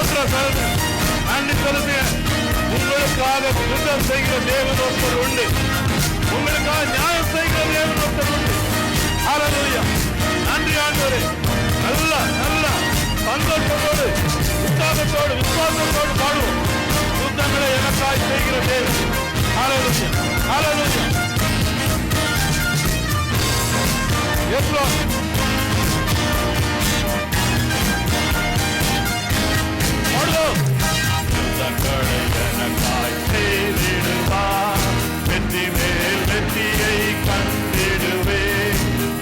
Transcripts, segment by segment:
ஸ்தோத்திரம் சொல்லுங்க. நன்றி சொல்லுங்க. உங்களுக்காக யுத்தம் செய்கிற தேவன் ஒருத்தர் உண்டு. உங்களுக்காக நியாயம் செய்கிற தேவன் ஒருத்தர் உண்டு. ஹல்லேலூயா. நன்றி ஆண்டவரே. நல்ல நல்ல சந்தோஷத்தோடு உற்சாகத்தோடு விசுவாசத்தோடு பாடுவோம். யுத்தங்களை எனக்காய் செய்கிற தேவன். ஹல்லேலூயா. ஹல்லேலூயா. Yes Lord. பாடுவோம். யுத்தங்களை எனக்காய் செய்திடுவார். வெற்றி மேல் வெற்றியை கண்டிடுவேன்.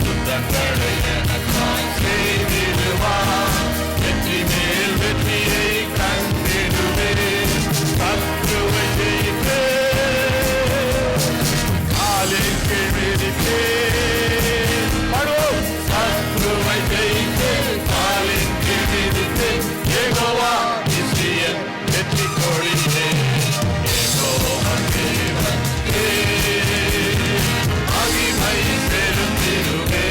யுத்தங்களை எனக்காய் செய்திடுவார். வெற்றி மேல் வெற்றியை கண்டிடுவேன். சத்துருவை ஜெயிப்பேன். காலின் கீழ் மிதிப்பேன். பாடுவோம். சத்துருவை ஜெயிப்பேன். காலின் கீழ் மிதிப்பேன். யெகோவா நிசியன் வெற்றி கொடியே. யெகோவா தேவனே. மகிமை பெருந்திடுவே.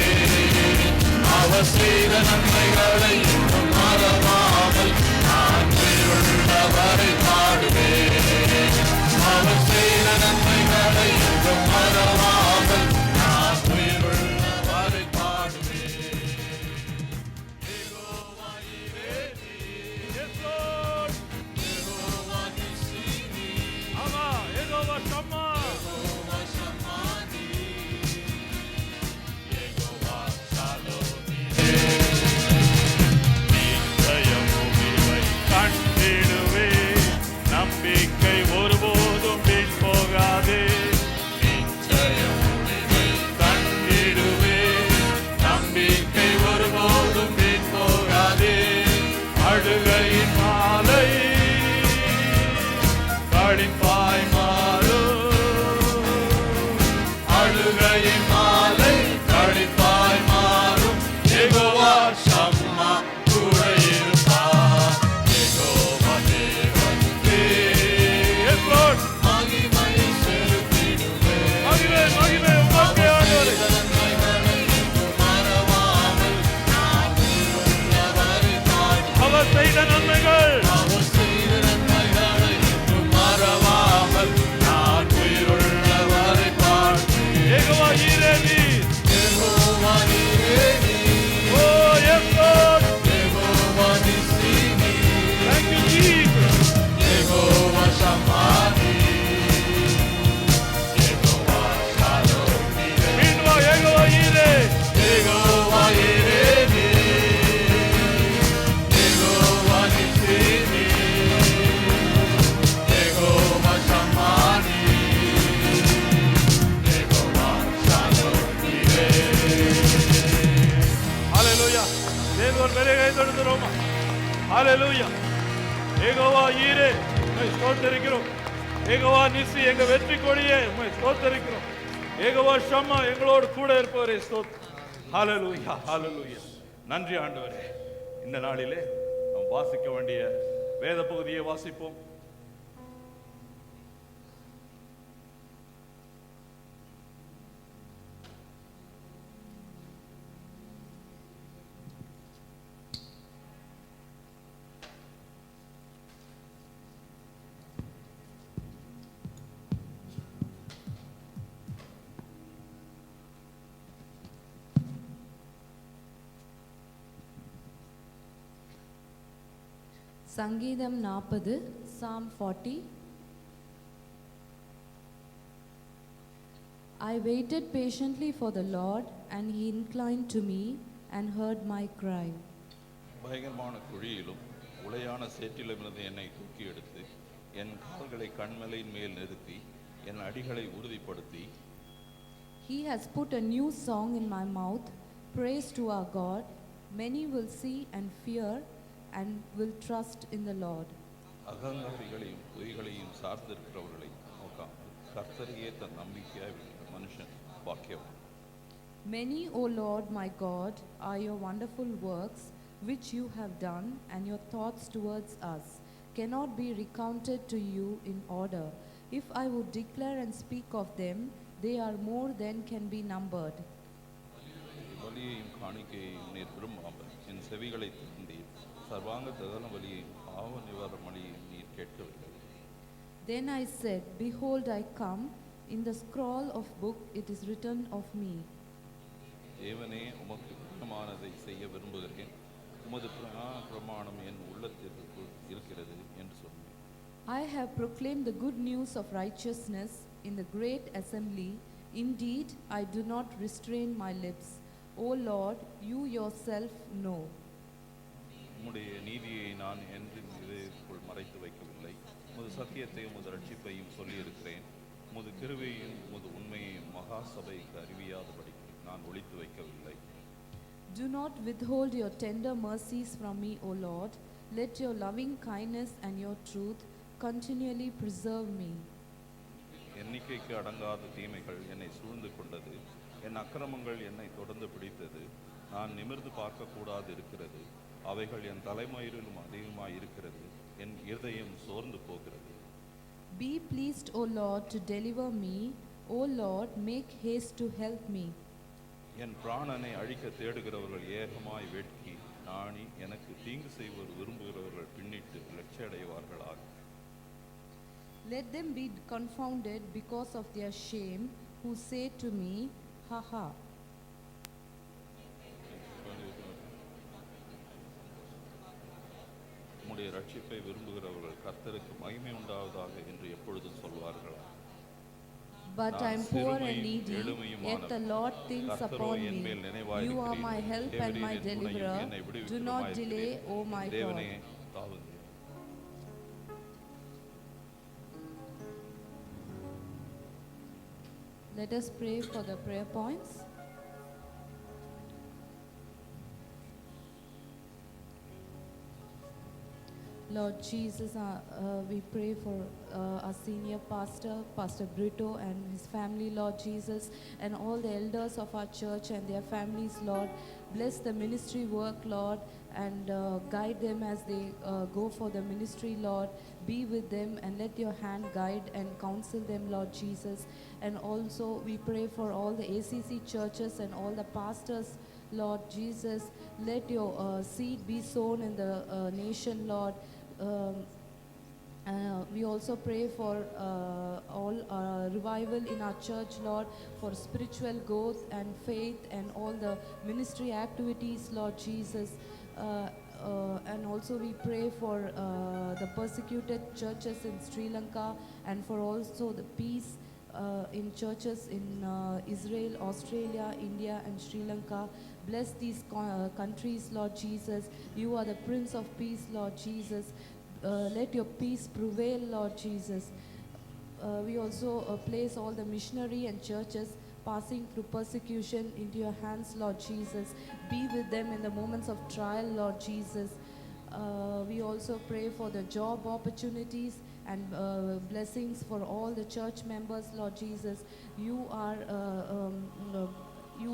அவர் செய்த நன்மைகளை இன்னும் மறவாமல் நான் உயிருள்ளவரை பாடுவேன். அவர் செய்த நன்மைகளை இன்னும் மறவாமல் நான் உயிருள்ளவரை பாடுவேன். யெகோவா ஈரே நீர். Yes Lord. யெகோவா நிசி நீர். ஆமா. யெகோவா ஷம்மா. யெகோவா ஷம்மா நீர். யெகோவா ஷாலோம் நீரே. நிச்சயம் முடிவை கண்டிடுவேன். நம்பிக்கை ஒருபோதும் வீண் போகாதே. நிச்சயம் முடிவை கண்டிடுவேன். நம்பிக்கை ஒருபோதும் வீண் போகாதே. அழுகையின் மாலை கடிப்பாய் மாறும். அழுகையின் மாலை கடிப்பாய் மாறும். யெகோவா ஷம்மா கூட இருப்பார். யெகோவா தேவனே. Yes Lord. மகிமை செலுத்திடுவே. மகிமை மகிமை உமக்கே ஆண்டவரே. அவர் செய்த நன்மைகள். அவர் செய்த நன்மைகளை இன்னும் மறவாமல் நான் உயிருள்ளவரை பாடுவேன். யெகோவா ஈரே நீர். யெகோவா ஈரே நீர். Oh yes Lord. யெகோவா நிசி நீர். Thank you Jesus. யெகோவா ஷம்மா நீர். யெகோவா ஷாலோம் நீரே. மீண்டுமா யெகோவா ஈரே. யெகோவா ஈரே நீர். யெகோவா நிசி நீர். யெகோவா ஷம்மா நீர். யெகோவா ஷாலோம் நீரே. ஹல்லேலூயா. தேவன் மேலே கை தொடுகிறோம். ஹல்லேலூயா. யெகோவா ஈரே உம்மை ஸ்தோத்திரிக்கிறோம். யெகோவா நிசி எங்க வெற்றி கொடியே உம்மை ஸ்தோத்திரிக்கிறோம். யெகோவா ஷம்மா எங்களோடு கூட இருப்பவரே ஸ்தோத்திரம். ஹல்லேலூயா. ஹல்லேலூயா. நன்றி ஆண்டவரே. இந்த நாளிலே நாம் வாசிக்க வேண்டிய வேத பகுதியை வாசிப்போம். சங்கீதம் 40, Psalm 40. I waited patiently for the Lord, and he inclined to me and heard my cry. பயங்கரமான குழியிலும் உளையான சேற்றிலுமிருந்து என்னை தூக்கி எடுத்து என் கால்களை கண்மலையின் மேல் நிறுத்தி என் அடிகளை உறுதிப்படுத்தி. He has put a new song in my mouth, praise to our God. Many will see and fear and will trust in the Lord. அகங்காரிகளையும் பொய்களையும் சார்ந்திருக்கிறவர்களை நோக்காமல் கர்த்தரையே தன் நம்பிக்கையாய் வைக்கிற மனுஷன் பாக்கியவான். Many, O Lord my God, are your wonderful works which you have done, and your thoughts towards us cannot be recounted to you in order. If I would declare and speak of them, they are more than can be numbered. பலியையும் காணிக்கையையும் நீர் விரும்பாமல் என் செவிகளை திறந்தீர். சர்வாங்க தகன பலியையும் பாவ நிவாரண பலியையும் நீர் கேட்கவில்லை. Then I said, Behold, I come. In the scroll of book it is written of me. தேவனே, உமக்கு பிரியமானதை செய்ய விரும்புகிறேன், உமது பிரமாணம் என் உள்ளத்திற்கு இருக்கிறது என்று சொன்னேன். I have proclaimed the good news of righteousness in the great assembly. Indeed, I do not restrain my lips. O Lord, you yourself know. உம்முடைய நீதியை நான் என்றும் இதயத்துக்குள் மறைத்து வைக்கவில்லை. உமது சத்தியத்தையும் உமது ரட்சிப்பையும் சொல்லியிருக்கிறேன். உமது கிருபையையும் உமது உண்மையையும் மகா சபைக்கு அறிவியாதபடிக்கு நான் ஒளித்து வைக்கவில்லை. Do not withhold your tender mercies from me, O Lord. Let your loving kindness and your truth continually preserve me. எண்ணிக்கைக்கு அடங்காத தீமைகள் என்னை சூழ்ந்து கொண்டது. என் அக்கிரமங்கள் என்னை தொடர்ந்து பிடித்தது. நான் நிமிர்ந்து பார்க்கக்கூடாது இருக்கிறது. அவைகள் என் தலைமயிரிலும் அதிகமாய் இருக்கிறது. என் இருதயம் சோர்ந்து போகிறது. Be pleased, O Lord, to deliver me. O Lord, make haste to help me. என் பிராணனை அழிக்க தேடுகிறவர்கள் ஏகமாய் வெட்கி நாணி எனக்கு தீங்கு செய்வது விரும்புகிறவர்கள் பின்னிட்டு லட்சியடைவார்களாக. Let them be confounded because of their shame, who say to me, Ha ha. உம்முடைய ரட்சிப்பை விரும்புகிறவர்கள் கர்த்தருக்கு மகிமை உண்டாவதாக என்று எப்பொழுதும் சொல்வார்களா? But I am poor and needy, yet the Lord thinks upon me. You are my help and my deliverer. Do not delay, O my God. Let us pray for the prayer points. Lord Jesus, we pray for our senior pastor, Pastor Brito, and his family, Lord Jesus, and all the elders of our church and their families, Lord. Bless the ministry work, Lord, and guide them as they go for the ministry, Lord. Be with them and let your hand guide and counsel them, Lord Jesus. And also we pray for all the ACC churches and all the pastors, Lord Jesus. Let your seed be sown in the nation, Lord. We also pray for all revival in our church, Lord, for spiritual growth and faith and all the ministry activities, Lord Jesus. And also we pray for the persecuted churches in Sri Lanka and for also the peace in churches in Israel, Australia, India and Sri Lanka. Bless these countries, Lord Jesus. You are the Prince of Peace, Lord Jesus. Let your peace prevail, Lord Jesus. We also place all the missionary and churches passing through persecution into your hands, Lord Jesus. Be with them in the moments of trial, Lord Jesus. We also pray for the job opportunities and blessings for all the church members, Lord Jesus. You are you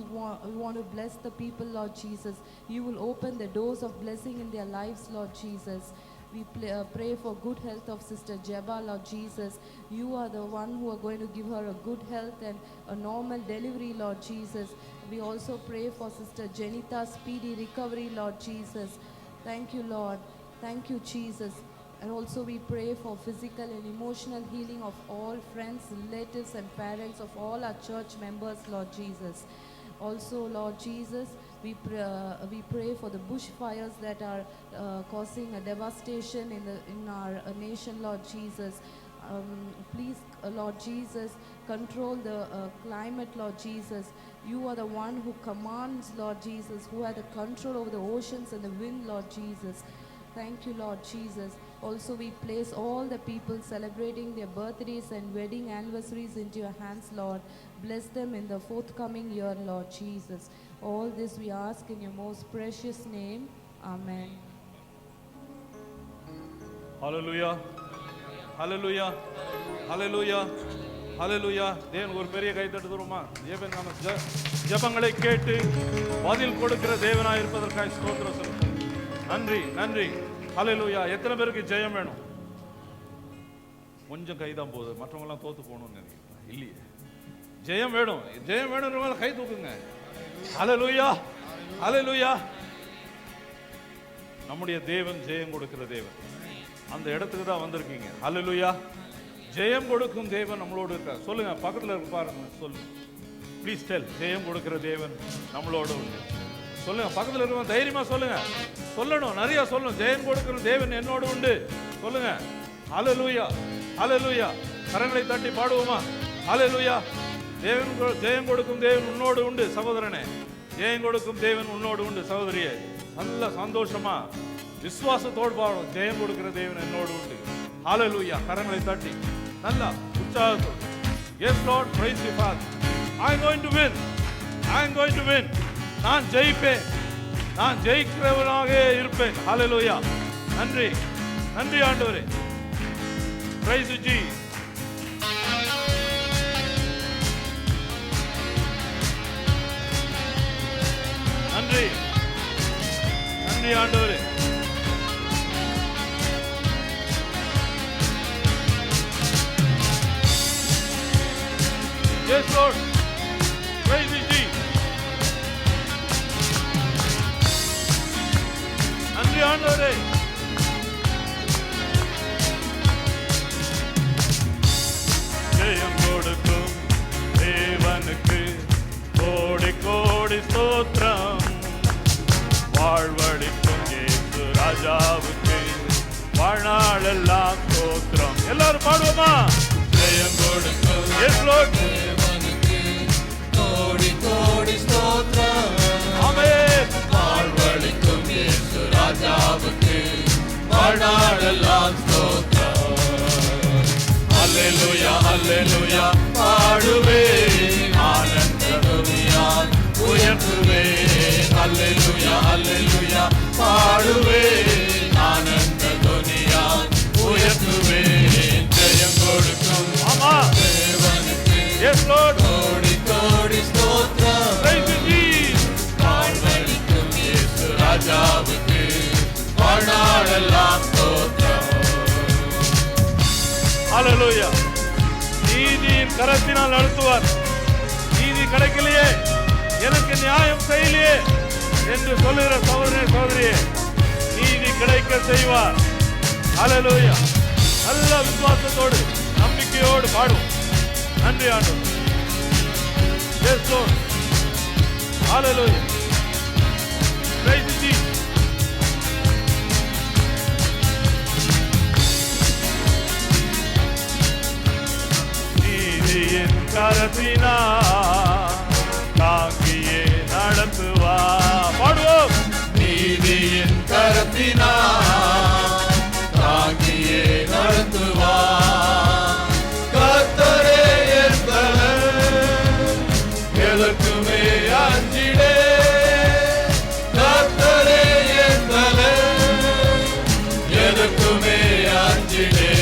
want to bless the people, Lord Jesus. You will open the doors of blessing in their lives, Lord Jesus. We pray for good health of Sister Jeba, Lord Jesus. You are the one who are going to give her a good health and a normal delivery, Lord Jesus. We also pray for Sister Janita's speedy recovery, Lord Jesus. Thank you, Lord. Thank you, Jesus. And also we pray for physical and emotional healing of all friends, relatives and parents of all our church members, Lord Jesus. Also, Lord Jesus, we pray for the bushfires that are causing a devastation in our nation, Lord Jesus. Please, Lord Jesus, control the climate, Lord Jesus. You are the one who commands, Lord Jesus, who has the control over the oceans and the wind, Lord Jesus. Thank you, Lord Jesus. Also, we place all the people celebrating their birthdays and wedding anniversaries into your hands, Lord. Bless them in the forthcoming year, Lord Jesus. All this we ask in your most precious name. Amen. Hallelujah. Hallelujah. Hallelujah. Hallelujah. தேவன் ஒரு பெரிய கை தட்டுதுமா. தேவன் நம்ம ஜெபங்களை கேட்டு பதில் கொடுக்கிற தேவனாய் இருப்பதற்காக ஸ்தோத்திரம் சொல்லுங்கள். நன்றி, நன்றி. ஹல்லேலூயா. எத்தனை பேருக்கு ஜெயம் வேணும்? கொஞ்சம் கைதான் போகுது, மற்றவங்க எல்லாம் தோத்து போகணும்னு நினைக்கிறேன். இல்லையே, ஜெயம் வேணும். ஜெயம் வேணும்ன்றவங்க கை தூக்குங்க. ஹல்லேலூயா. ஹல்லேலூயா. நம்முடைய தேவன் ஜெயம் கொடுக்கிற தேவன். அந்த இடத்துக்கு தான் வந்திருக்கீங்க. ஹல்லேலூயா. ஜெயம் கொடுக்கும் தேவன் நம்மளோடு இருக்கார். சொல்லுங்க, பக்கத்தில் இருக்க பாருங்க, சொல்லுங்க. ப்ளீஸ் டெல், ஜெயம் கொடுக்கிற தேவன் நம்மளோடு உண்டு. சொல்லுங்க, பக்கத்தில் இருக்கவங்க தைரியமா சொல்லுங்க. சொல்லணும், நிறைய சொல்லணும். ஜெயம் கொடுக்கிற தேவன் என்னோடு உண்டு. சொல்லுங்க. ஹல்லேலூயா, ஹல்லேலூயா. கரங்களை தட்டி பாடுவோமா? ஹல்லேலூயா. தேவன் ஜெயம் கொடுக்கும் தேவன் உன்னோடு உண்டு சகோதரனே. ஜெயம் கொடுக்கும் தேவன் உன்னோடு உண்டு சகோதரியே. நல்ல சந்தோஷமா விசுவாசத்தோடு பாடுவோம். ஜெயம் கொடுக்கிற தேவன் என்னோடு உண்டு. ஹல்லேலூயா. கரங்களை தட்டி நல்லா உற்சாகத்தோடு. Yes Lord, praise you Father. I am going to win. I am going to win. நான் ஜெயிப்பேன். நான் ஜெயிக்கிறவனாக இருப்பேன். ஹல்லேலூயா. நன்றி, நன்றி ஆண்டவரே. Praise you Jesus. நன்றி, நன்றி ஆண்டவரே. Yes Lord, praise you Jesus. நன்றி ஆண்டவரே. ஜெயம் கொடுக்கும் தேவனுக்கு கோடி கோடி ஸ்தோத்திரம். வாழ்வழிக்கும் இயேசு ராஜாவுக்கு வாழ்நாளெல்லாம் ஸ்தோத்திரம். எல்லாரும் பாடுவோமா? ஜெயம் கொடுக்கும் Yes Lord, தேவனுக்கு கோடி கோடி ஸ்தோத்திரம். ஆமென். வாழ்வழிக்கும் இயேசு ராஜாவுக்கு வாழ்நாளெல்லாம் ஸ்தோத்திரம். ஹல்லேலூயா, ஹல்லேலூயா. பாடுவேன் ஆனந்த துதியால் உயர்த்துவேன். ஹல்லேலூயா, ஹல்லேலூயா. பாடுவேன் ஆனந்த துதியால் உயர்த்துவேன். ஜெயம் கொடுக்கும் ஆமா. தேவனுக்கு Yes Lord, கோடி கோடி ஸ்தோத்திரம். praise you Jesus. வாழ்வழிக்கும் இயேசு ராஜாவுக்கு வாழ்நாளெல்லாம் ஸ்தோத்திரம். ஹல்லேலூயா. நீதியின் கரத்தினால் நடத்துவார். நீதி கிடைக்கலையே, எனக்கு நியாயம் செய்யலையே என்று சொல்லுகிற சகோதரனே சகோதரியே, நீதி கிடைக்க செய்வார். ஹல்லேலூயா. நல்ல விசுவாசத்தோடு நம்பிக்கையோடு பாடுவோம். நன்றி ஆண்டவரே. Yes Lord. Hallelujah. Praise you Jesus. நீதியின் கரத்தினால் தாங்கியே நடத்துவா. பாடுவோம். நீதியின் கரத்தினால் தாங்கியே நடத்துவார். கர்த்தரே என் பலன், எதற்குமே அஞ்சிடே. கர்த்தரே என் பலன், எதற்குமே அஞ்சிடே.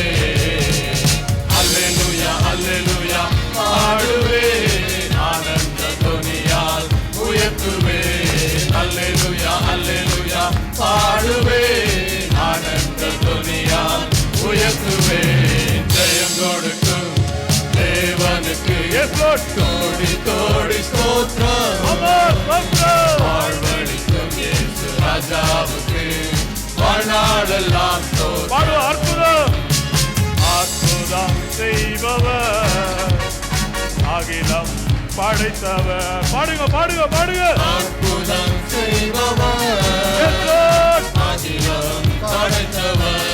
அல்லேலூயா, அல்லேலூயா. பாடுவேன் ஆனந்த துதியால் உயர்த்துவேன். அல்லேலூயா, அல்லேலூயா. பாடுவேன் ஆனந்த துதியால் உயர்த்துவேன். ஜெயம் கொடுக்கும் தேவனுக்கு Yes Lord. கோடி கோடி ஸ்தோத்திரம். Amen. Stotram. வாழ்வழிக்கும் இயேசு ராஜாவுக்கு வாழ்நாளெல்லாம் ஸ்தோத்திரம். பாடு. அற்புதம், அற்புதம் செய்பவர், அகிலம் படைத்தவர். பாடுங்க, பாடுங்க, பாடுங்க. அற்புதம் செய்பவர், Yes Lord. அகிலம் படைத்தவர்.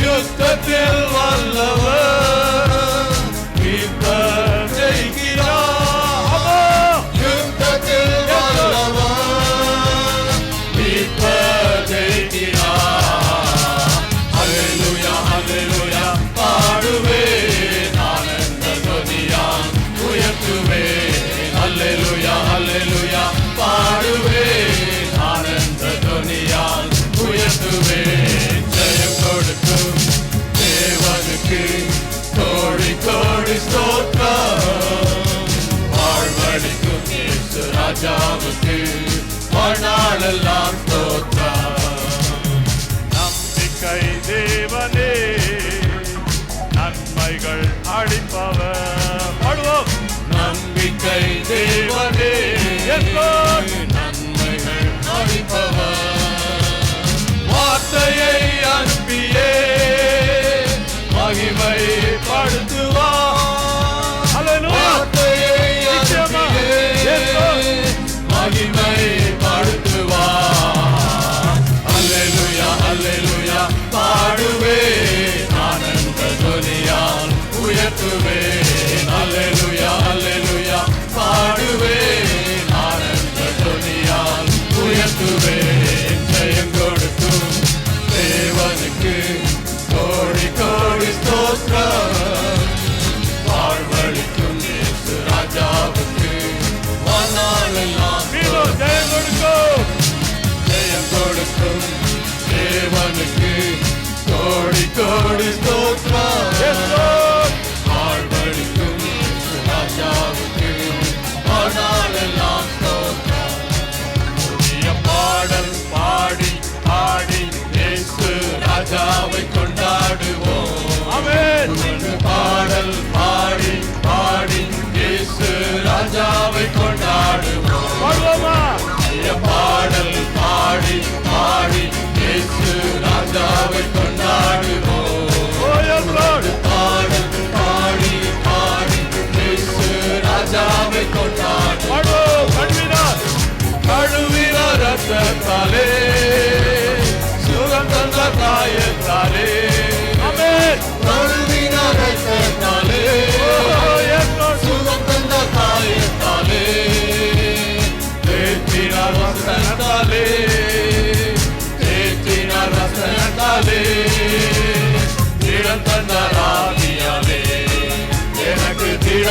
யுத்தத்தில் வல்லவர், மீட்பர் ஜெயிக்கிறார். Amen. யுத்தத்தில் வல்லவர், மீட்பர் ஜெயிக்கிறார். அல்லேலூயா, அல்லேலூயா. பாடுவேன் ஆனந்த துதியால் உயர்த்துவேன். அல்லேலூயா, அல்லேலூயா. பாடுவேன் ஆனந்த துதியால் உயர்த்துவேன். ஜெயம் கொடுக்கும் தேவனுக்கு கோடி கோடி ஸ்தோத்திரம். வாழ்வழிக்கும் இயேசு ராஜாவுக்கு வாழ்நாளெல்லாம் ஸ்தோத்திரம். நம்பிக்கை தேவனே, நன்மைகள் அளிப்பவர். பாடுவோம். நம்பிக்கை தேவனே, Yes Lord. நன்மைகள் அளிப்பவர்.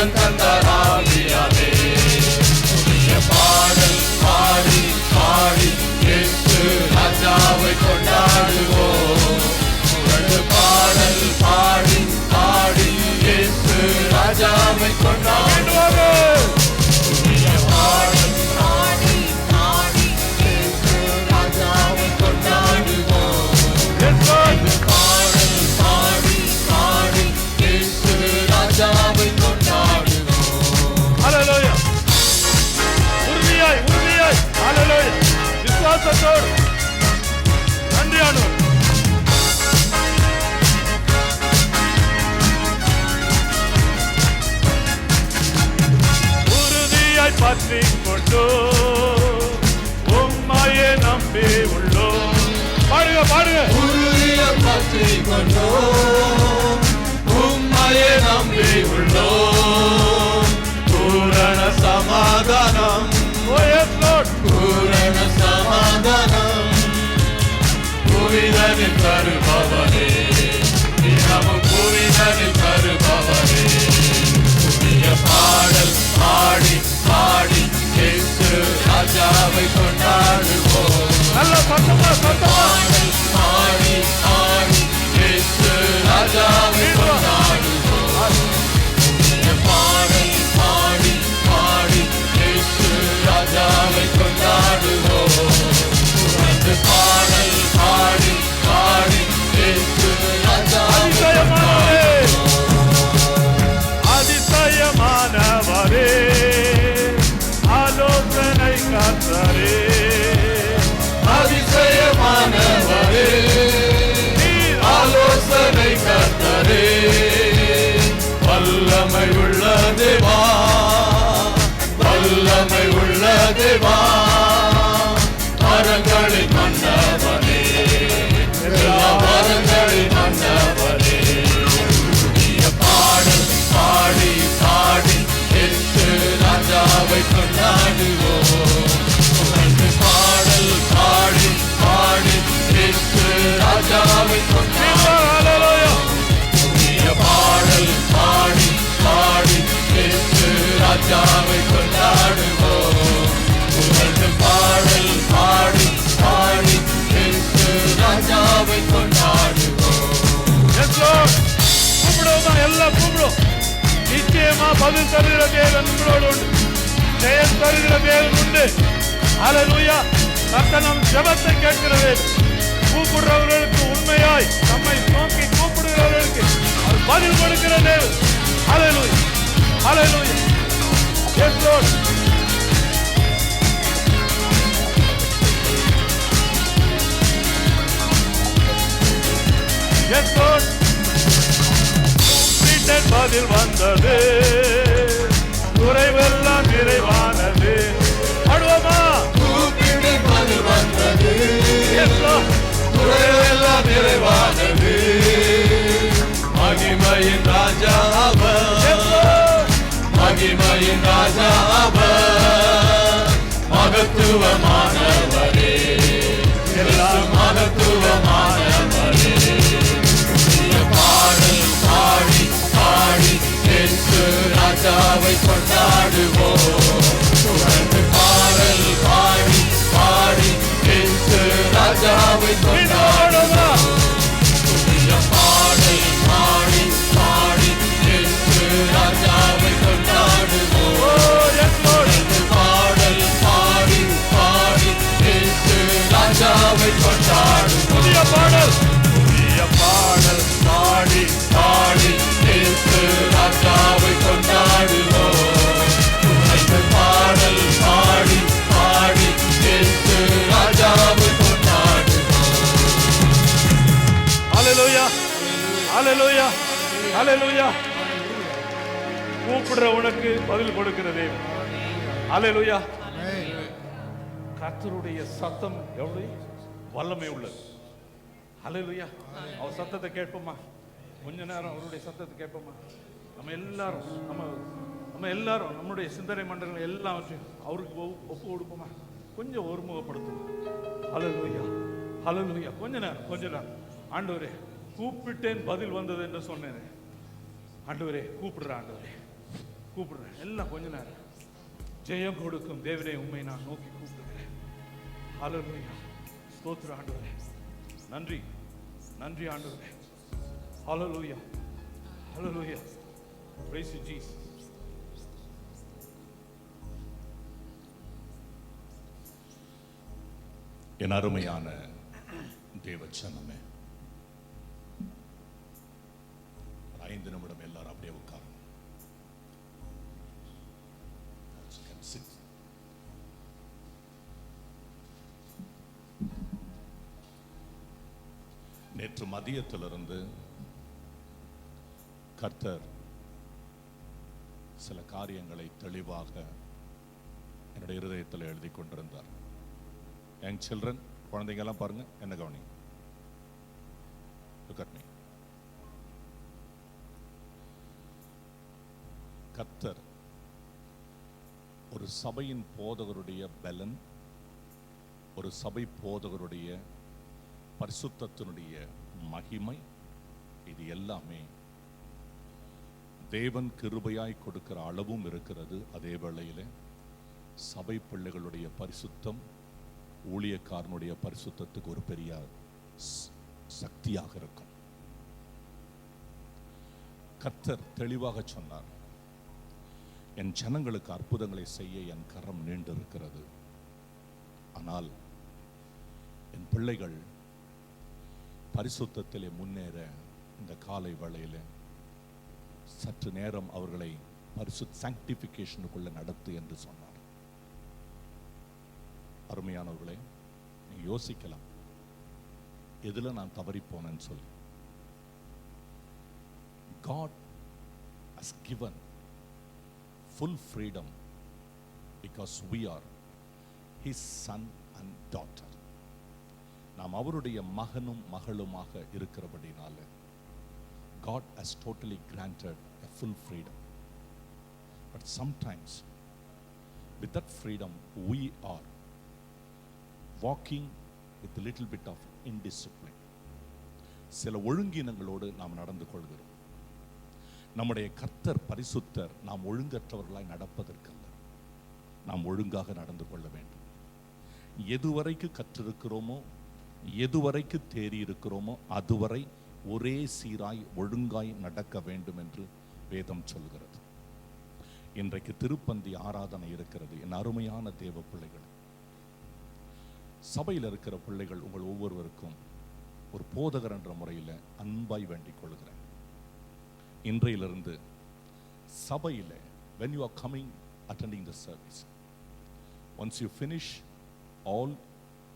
ஜீவன் தந்தாராவியாலே புதிய பாடல் பாடி பாடி இயேசு ராஜாவை கொண்டாடுவோம். புகழ்ந்து பாடல் பாடி பாடி இயேசு ராஜாவை கொண்டாடுவோம். புதிய பாடல் பாடி பாடி இயேசு ராஜாவை கொண்டாடுவோம். புகழ்ந்து பாடல் பாடி பாடி இயேசு ராஜாவை கொண்டாடுவோம். ஹல்லேலூயா. உறுதியாய் உறுதியாய் ஹல்லேலூயா. விசுவாசத்தோடு நன்றி ஆண்டவரே. உறுதியாய் பற்றிக் கொண்டோ உம்மையே நம்பி உள்ளோம். பாடுங்க பாடுங்க. உறுதியை பற்றிக் கொண்டோம், உம்மையே நம்பி உள்ளோம். பூரண சமாதானம், ஓ எஸ் லார்ட். பூரண சமாதானம் புவிதனில் தருபவரே, தினமும் புவிதனில் தருபவரே. புதிய பாடல் பாடி பாடி இயேசு ராஜாவை கொண்டாடுவோம். நல்ல சத்தமா சத்தமா. பாடல் பாடி பாடி இயேசு ராஜாவை கொண்டாடுவோம். புதிய பாடல் பாடி பாடி இயேசு ராஜாவை கொண்டாடுவோம். புகழ்ந்து பாடல் பாடி பாடி இயேசு ராஜாவை அதிசயமானவரே, அதிசயமானவரே, ஆலோசனை கர்த்தரே, அதிசயமானவரே, ஆலோசனை கர்த்தரே, வல்லமை உள்ள தேவா, வல்லமை உள்ள தேவா, வரங்களின் மன்னவனே, எல்லா வரங்களின் மன்னவனே. புதிய பாடல் பாடி பாடி இயேசு ராஜாவை கொண்டாடுவோம். புகழ்ந்து பாடல் பாடி பாடி இயேசு ராஜாவை கொண்டாடுவோம். புதிய பாடல் பாடி பாடி இயேசு ராஜாவை கொண்டாடுவோம். புகழ்ந்து பாடல் பாடி பாடி இயேசு ராஜாவை கொண்டாடுவோம். Yes lord. கூப்பிடுவோமா? எல்லாம் கூப்பிடும். நிச்சயமா பதில் தருகிற தேவன் உங்களோடு உண்டு. ஜெயம் தருகிற தேவன் உண்டு. ஹல்லேலூயா. கர்த்தர் நம் ஜெபத்தை கேட்கிறது. கூப்பிடுறவர்களுக்கு உண்மையாய் நம்மை நோக்கி கூப்பிடுகிறவர்களுக்கு அவர் பதில் கொடுக்கிற தேவன். Hallelujah. Hallelujah. Yes lord. Yes lord. கூப்பிட்ட பதில் வந்தது, குறைவெல்லாம் நிறைவானது. பாடுவோமா? கூப்பிட்டு பதில் வந்தது, எஸ் லார்ட். குறைவெல்லாம் நிறைவானது. மகிமையின் ராஜா அவர், எஸ் லார்ட். மகிமையின் ராஜா அவர், மகத்துவமானவரே, எல்லாம் மகத்துவமானவரே. புதிய பாடல் பாடி பாடி இயேசு ராஜாவை கொண்டாடுவோம். புகழ்ந்து பாடல் பாடி பாடி இயேசு ராஜாவை கொண்டாடுவோம். புதிய பாடல் பாடி பாடி இயேசு ராஜாவை கொண்டாடுவோம். ஓ எஸ் லார்ட். புகழ்ந்து பாடல் பாடி பாடி இயேசு ராஜாவை கொண்டாடுவோம். புதிய பாடல். புதிய பாடல் பாடி பாடி இயேசு ராஜாவை கொண்டாடுவோம். புகழ்ந்து பாடல் பாடி பாடி இயேசு ராஜாவை கொண்டாடுவோம். ஹல்லேலூயா. ஹல்லேலூயா. ஹல்லேலூயா. கூப்பிடுற உனக்கு பதில் கொடுக்கிற தேவன். ஹல்லேலூயா. கர்த்தருடைய சத்தம் எவ்வளவு வல்லமை உள்ளது. ஹல்லேலூயா. அவர் சத்தத்தை கேட்போமா? கொஞ்ச நேரம் அவருடைய சத்தத்தை கேட்போமா? நம்ம எல்லாரும் நம்முடைய சிந்தனை மண்டலங்கள் எல்லாவற்றையும் அவருக்கு ஒப்பு கொடுப்போமா? கொஞ்சம் ஒருமுகப்படுத்துவோம். ஹல்லேலூயா. ஹல்லேலூயா. கொஞ்ச நேரம் ஆண்டவரே கூப்பிட்டேன் பதில் வந்தது என்று சொன்னேன். ஆண்டவரே கூப்பிடுற ஆண்டவரே கூப்பிடுறேன். எல்லாம் கொஞ்ச நேரம். ஜெயம் கொடுக்கும் தேவனே உம்மை நான் நோக்கி கூப்பிடுகிறேன். ஹல்லேலூயா. ஸ்தோத்திரம் ஆண்டவரே. நன்றி நன்றி ஆண்டவரே. ஹல்லேலூயா ஹல்லேலூயா. Praise you Jesus. என் அருமையான தேவச்சனமே, 5 நிமிடம் எல்லாரும் அப்படியே உட்காரணும். நேற்று மதியத்திலிருந்து கர்த்தர் சில காரியங்களை தெளிவாக என்னுடைய இருதயத்தில் எழுதி கொண்டிருந்தார். யங் சில்ட்ரன், குழந்தைங்க எல்லாம் பாருங்க, என்ன கவனிங்க. Look at me. கர்த்தர் ஒரு சபையின் போதகருடைய பலன், ஒரு சபை போதகருடைய பரிசுத்தத்தினுடைய மகிமை, இது எல்லாமே தேவன் கிருபையாய் கொடுக்கிற அளவும் இருக்கிறது. அதே வேளையிலே சபை பிள்ளைகளுடைய பரிசுத்தம் ஊழியக்காரனுடைய பரிசுத்தத்துக்கு ஒரு பெரிய சக்தியாக இருக்கும். கர்த்தர் தெளிவாக சொன்னார், என் ஜனங்களுக்கு அற்புதங்களை செய்ய என் கரம் நீண்டு இருக்கிறது. ஆனால் என் பிள்ளைகள் பரிசுத்தத்திலே முன்னேற இந்த காலை வேளையிலே சற்று நேரம் அவர்களை சாங்டிஃபிகேஷனுக்குள்ள நடத்து என்று சொன்னார். அருமையானவர்களே, நீங்க யோசிக்கலாம், எதுல நான் தவறி போனேன்னு சொல்லி. God has given full freedom because we are his son and daughter. நாம் அவருடைய மகனும் மகளுமாக இருக்கிறபடினால God has totally granted a full freedom. But sometimes with that freedom we are walking with a little bit of indiscipline. சில ஒழுங்கினங்களோடு நாம் நடந்து கொள்கிறோம். நம்முடைய கர்த்தர் பரிசுத்தர். நாம் ஒழுங்கற்றவர்களாய் நடப்பதற்கல்ல, நாம் ஒழுங்காக நடந்து கொள்ள வேண்டும். எதுவரைக்கு கற்றிருக்கிறோமோ, எதுவரைக்கு தேறி இருக்கிறோமோ, அதுவரை ஒரே சீராய் ஒழுங்காய் நடக்க வேண்டும் என்று வேதம் சொல்கிறது. இன்றைக்கு திருப்பந்தி ஆராதனை இருக்கிறது. என் அருமையான தேவ பிள்ளைகள், சபையில் இருக்கிற பிள்ளைகள், உங்கள் ஒவ்வொருவருக்கும் ஒரு போதகர் என்ற முறையில் அன்பாய் வேண்டிக் கொள்கிறேன். இன்றையிலிருந்து சபையில் when you are coming attending the service, once you finish all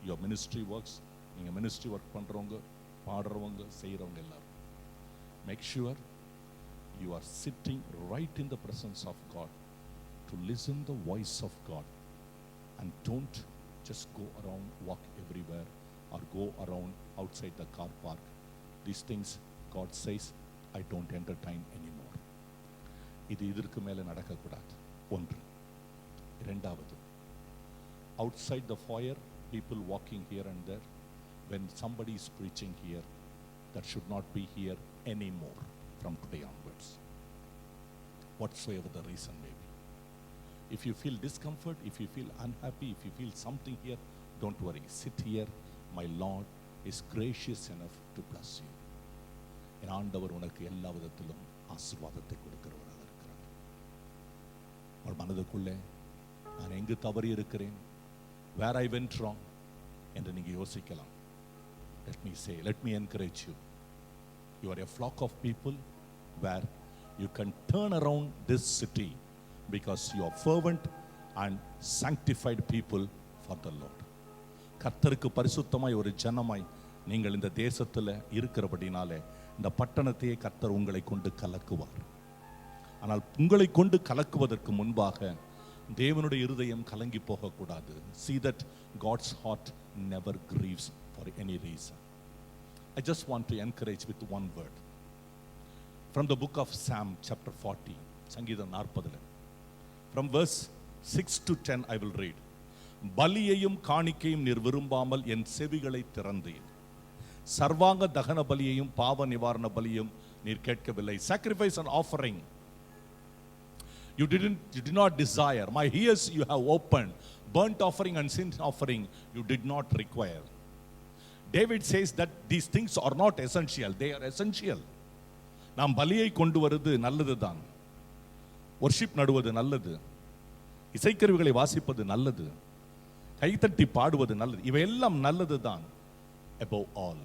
your ministry works, நீங்க மினிஸ்ட்ரி ஒர்க் பண்றவங்க, பாடுறவங்க, செய்யறவங்க எல்லாரும், make sure you are sitting right in the presence of God to listen the voice of God, and don't just go around, walk everywhere, or go around outside the car park. These things God says I don't entertain anymore. இது இதற்கு மேல நடக்க கூடாது. ஒன்று. இரண்டாவது, outside the foyer, people walking here and there, when somebody is preaching here, that should not be here anymore from today onwards, whatsoever the reason may be. If you feel discomfort, if you feel unhappy, if you feel something here, don't worry, sit here. My Lord is gracious enough to bless you. என் ஆண்டவர் உனக்கு எல்லா விதத்திலும் ஆசீர்வாதத்தை கொடுக்கிறவராக இருக்கிறார். உங்கள் மனதுக்குள்ளே நான் எங்கு தவறி இருக்கிறேன், where I went wrong என்று நீங்க யோசிக்கலாம். Let me say, let me encourage you. You are a flock of people where you can turn around this city because you are fervent and sanctified people for the Lord. கர்த்தருக்கு பரிசுத்தமாய் ஒரு ஜனமாய் நீங்கள் இந்த தேசத்தில் இருக்கிறபடினாலே இந்த பட்டணத்தையே கர்த்தர் உங்களை கொண்டு கலக்குவார். ஆனால் உங்களை கொண்டு கலக்குவதற்கு முன்பாக தேவனுடைய இருதயம் கலங்கி போகக்கூடாது. See that God's heart never grieves for any reason. I just want to encourage with one word from the book of Psalm chapter 40, சங்கீதம் 40, from verse 6 to 10 I will read. பலியையும் காணிக்கையும் நீர் விரும்பாமல் என் செவிகளை திறந்தீர், சர்வாங்க தகன பலியையும் பாவ நிவாரண பலியும் நீர் கேட்கவில்லை. Sacrifice and offering You did not desire. My ears you have opened. Burnt offering and sin offering you did not require. David says that these things are not essential. They are essential. நாம் பலியை கொண்டு வருவது நல்லதுதான். worship நடுவது நல்லது. இசைக்கருவிகளை வாசிப்பது நல்லது. கைத்தட்டி பாடுவது நல்லது. இவையெல்லாம் நல்லதுதான். Above all,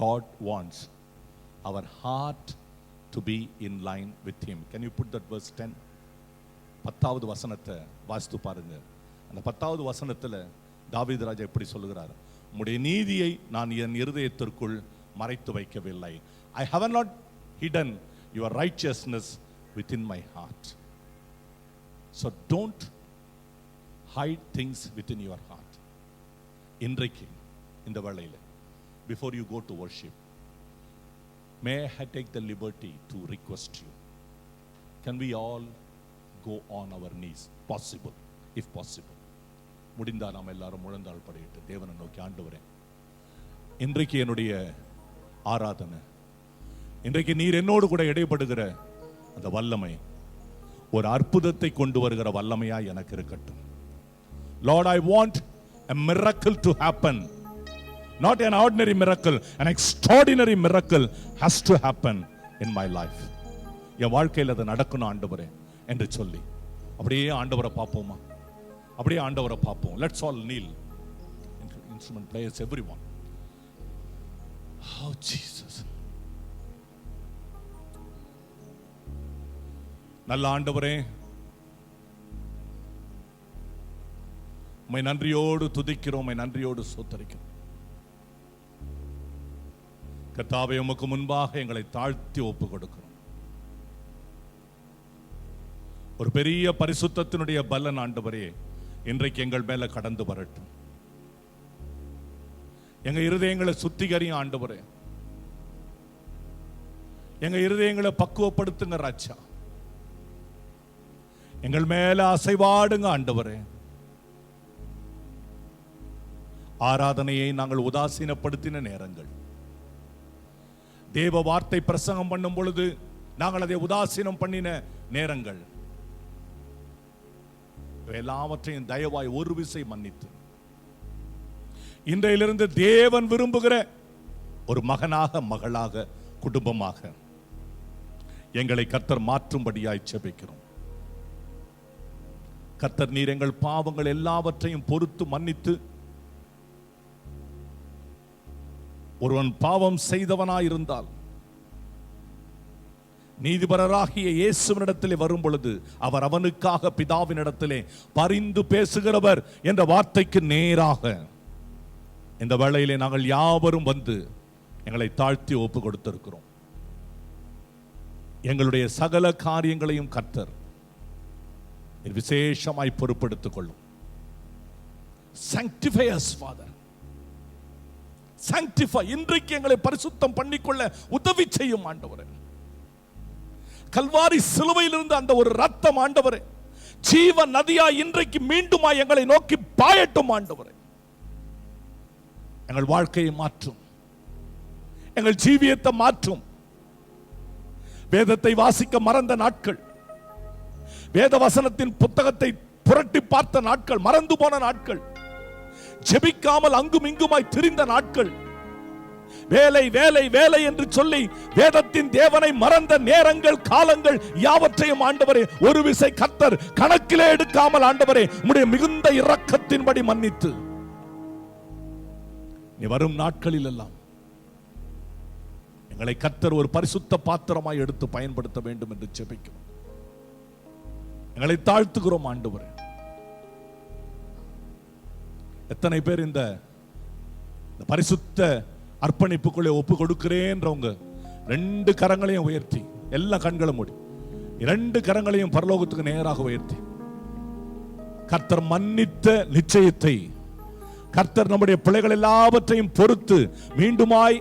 God wants our heart to be in line with him. Can you put that verse 10? 10வது வசனத்தை வாசித்து பாருங்க. அந்த 10வது வசனத்துல தாவீது ராஜா எப்படி சொல்லுகிறார்? உம்முடைய நீதியை நான் என் இருதயத்திற்குள் மறைத்து வைக்கவில்லை. I have not hidden your righteousness within my heart. So don't hide things within your heart. இன்றைக்கு இந்த வேளையில before you go to worship, may I take the liberty to request you, can we all go on our knees, possible, if possible. முடிந்தா நாம் எல்லாரும் முழந்தாள் படியிட்டு தேவனை நோக்கி, ஆண்டவரே, இன்றைக்கு என்னுடைய ஆராதனை, இன்றைக்கு நீர் என்னோடு கூட இடைப்படுகிற அந்த வல்லமை ஒரு அற்புதத்தை கொண்டு வருகிற வல்லமையா எனக்கு இருக்கட்டும். Lord, I want a miracle to happen. Not an ordinary miracle, an extraordinary miracle has to happen in my life. என் வாழ்க்கையில் அது நடக்கணும் ஆண்டவரே என்று சொல்லி அப்படியே ஆண்டவரை பார்ப்போமா? அப்படியே ஆண்டவரை பார்ப்போம். Let's all kneel. Instrument players, everyone. Oh Jesus. நல்ல ஆண்டவரே, உம்மை நன்றியோடு துதிக்கிறோம், உம்மை நன்றியோடு ஸ்தோத்திரிக்கிறோம். கர்த்தாவே, உமக்கு முன்பாக எங்களை தாழ்த்தி ஒப்பு கொடுக்கிறோம். ஒரு பெரிய பரிசுத்தத்தினுடைய பலன் ஆண்டவரே இன்றைக்கு எங்கள் மேல கடந்து வரட்டும். எங்க இருதயங்களை சுத்திகரியும் ஆண்டவரே, எங்க இருதயங்களை பக்குவப்படுத்துங்க ராஜா. எங்கள் மேல அசைவாடுங்க ஆண்டவரே. ஆராதனையை நாங்கள் உதாசீனப்படுத்தின நேரங்கள், தேவ வார்த்தை பிரசங்கம் பண்ணும் பொழுது நாங்கள் அதை உதாசீனம் பண்ணின நேரங்கள் எல்லாவற்றையும் தயவாய் ஒரு விசை மன்னித்து இன்றையிலிருந்து தேவன் விரும்புகிற ஒரு மகனாக, மகளாக, குடும்பமாக எங்களை கர்த்தர் மாற்றும்படியாய் ஜெபிக்கிறோம். கர்த்தர் நீர் எங்கள் பாவங்கள் எல்லாவற்றையும் பொறுத்து மன்னித்து, ஒருவன் பாவம் செய்தவனாயிருந்தால் நீதிபரராகிய இயேசுவினிடத்திலே வரும் பொழுது அவர் அவனுக்காக பிதாவினிடத்திலே பரிந்து பேசுகிறவர் என்ற வார்த்தைக்கு நேராக இந்த வேளையிலே நாங்கள் யாவரும் வந்து எங்களை தாழ்த்தி ஒப்பு கொடுத்திருக்கிறோம். எங்களுடைய சகல காரியங்களையும் கர்த்தர் விசேஷமாய் பொறுப்பெடுத்துக் கொள்ளும். Sanctify us, Father. Sanctify. இன்றைக்கு எங்களை பரிசுத்தம் பண்ணிக்கொள்ள உதவி செய்யும் ஆண்டவரே. கல்வாரி சிலுவையிலிருந்து அந்த ஒரு ரத்தம் ஆண்டவரே ஜீவ நதியா இன்றைக்கு மீண்டுமா எங்களை நோக்கி பாயட்டும் ஆண்டவரே. எங்கள் வாழ்க்கையை மாற்றும், எங்கள் ஜீவியத்தை மாற்றும். வேதத்தை வாசிக்க மறந்த நாட்கள், வேத வசனத்தின் புத்தகத்தை புரட்டி பார்த்த நாட்கள், மறந்து போன நாட்கள், ஜெபிக்காமல் அங்கும் இங்குமாய் திரிந்த நாட்கள், வேலை வேலை வேலை என்று சொல்லி வேதத்தின் தேவனை மறந்த நேரங்கள், காலங்கள் யாவற்றையும் ஆண்டவரே ஒரு விசை கர்த்தர் கணக்கிலே எடுக்காமல் ஆண்டவரே உம்முடைய மிகுந்த இரக்கத்தின்படி மன்னித்து நீ வரும் நாட்களில் எல்லாம் எங்களை கர்த்தர் ஒரு பரிசுத்த பாத்திரமாய் எடுத்து பயன்படுத்த வேண்டும் என்று ஜெபிக்கிறோம். எங்களை தாழ்த்துகிறோம் ஆண்டவரே. எத்தனை பேர் இந்த பரிசுத்த அர்ப்பணிப்புக்குள்ளே ஒப்பு கொடுக்கிறேன்றவங்க ரெண்டு கரங்களையும் உயர்த்தி, எல்லா கண்களும் மூடி, இரண்டு கரங்களையும் பரலோகத்துக்கு நேராக உயர்த்தி, கர்த்தர் மன்னித்த நிச்சயத்தை, கர்த்தர் நம்முடைய பிள்ளைகள் எல்லாவற்றையும் பொறுத்து மீண்டுமாய்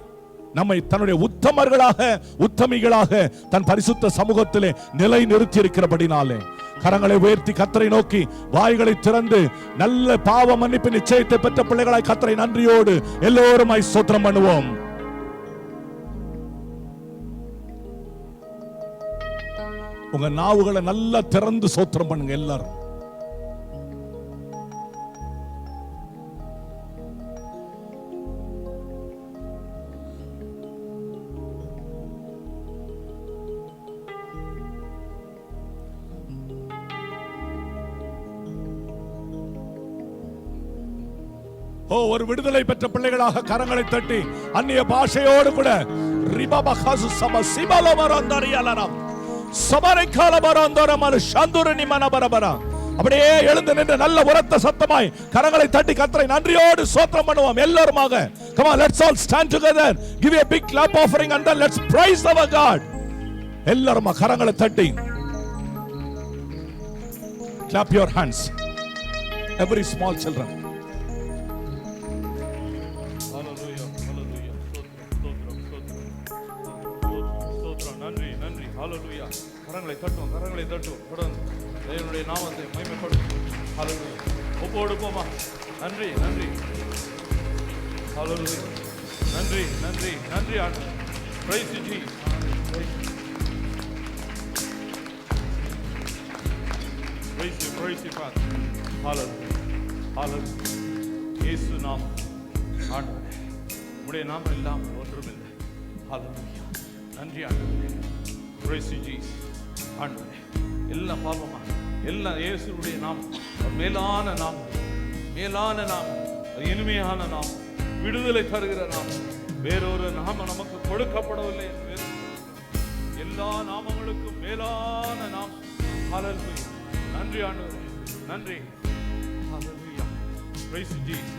நம்மை தன்னுடைய உத்தமர்களாக, உத்தமிகளாக தன் பரிசுத்த சமூகத்திலே நிலை நிறுத்தி இருக்கிறபடினாலே கரங்களை உயர்த்தி கர்த்தரை நோக்கி வாய்களை திறந்து நல்ல பாவ மன்னிப்பு நிச்சயத்தை பெற்ற பிள்ளைகளாய் கர்த்தரை நன்றியோடு எல்லோருமாய் ஸ்தோத்திரம் பண்ணுவோம். உங்க நாவுகளை நல்லா திறந்து சோத்திரம் பண்ணுங்க எல்லாரும். ஒரு விடுதலை பெற்ற பிள்ளைகளாக கரங்களை தட்டி அந்நிய பாஷையோடு கூட ரிபபகாசு சப சிபலவரந்தரியலரம் சபரைகாலபரந்தரமல சந்துரணி மனபரபரா. அப்படியே எழுந்து நின்று நல்ல உரத்த சத்தமாய் கரங்களை தட்டி கர்த்தரை நன்றியோடு ஸ்தோத்திரம் பண்ணுவோம் எல்லாருமாக. Come on, let's all stand together. Give a big clap offering and then let's praise our God. எல்லாரும் கரங்களை தட்டி clap your hands. Every small children. ஹல்லேலூயா. கரங்களை தட்டுவோம், கரங்களை தட்டுவோம். தொடர்ந்து தேவனுடைய நாமத்தை மகிமைப்படுத்தும். ஹல்லேலூயா. ஒப்புக்கொடுப்போமா? நன்றி, நன்றி. ஹல்லேலூயா. நன்றி, நன்றி, நன்றி ஆண்டவரே. Praise you Jesus. Praise you Father. Hallelujah. Hallelujah. இயேசு நாமம் ஆண்டவரே. உம்முடைய நாமம் இல்லாமல் ஒன்றுமில்லை. ஹல்லேலூயா. நன்றி ஆண்டவரே. Praise you Jesus. ஆண்டவரே, எல்லாம் பாவமா, எல்லாம் இயேசுவுடைய நாமம், மேலான நாமம், மேலான நாமம், இனிமையான நாமம், விடுதலை தருகிற நாமம். வேறொரு நாமம் நமக்கு கொடுக்கப்படவில்லை. எல்லா நாமங்களுக்கும் மேலான நாமம். ஹல்லேலூயா. நன்றி ஆண்டவரே, நன்றி. ஹல்லேலூயா. Praise you Jesus.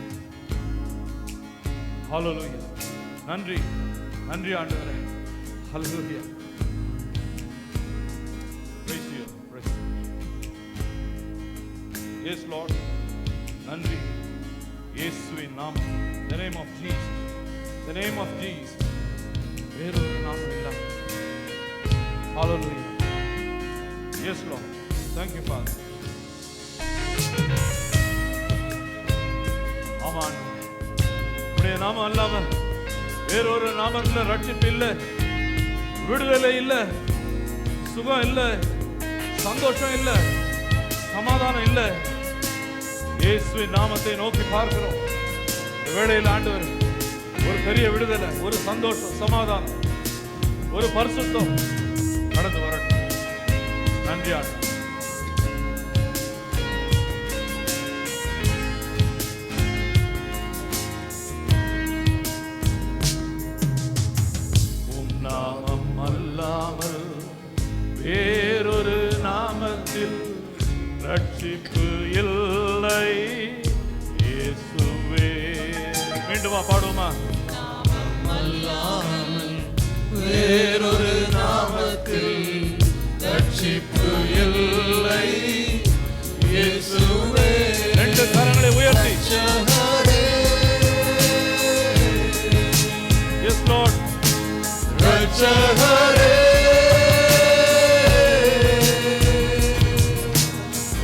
ஹல்லேலூயா. நன்றி, நன்றி ஆண்டவரே. ஹல்லேலூயா. Praise you. Praise you. Yes Lord. நன்றி. இயேசுவின் நாமம். The name of Jesus. The name of Jesus. வேறொரு நாமம் இல்லை. Hallelujah. Yes Lord. Thank you Father. ஆமாம். உடைய நாமம் அல்லாம வேறொரு நாமத்தில் ரட்சிப்பு இல்லை, விடுதலை இல்லை, சுகம் இல்லை, சந்தோஷம் இல்லை, சமாதானம் இல்லை. இயேசுவின் நாமத்தை நோக்கி பார்க்கிறோம். இந்த வேளையில் ஆண்டவர் ஒரு பெரிய விடுதலை, ஒரு சந்தோஷம், சமாதானம், ஒரு பரிசுத்தம் கடந்து வரட்டும். நன்றி ஆண்டவர். நாமம் அல்லாமல் வேறொரு நாமத்தில் ரட்சிப்பு இல்லை இயேசுவே. மீண்டுமா பாடுவோமா? நாமம் அல்லாமல் வேறொரு நாமத்தில் ரட்சிப்பு இல்லை இயேசுவே. ரெண்டு கரங்களை உயர்த்தி எஸ் லார்ட். ரட்சகரே,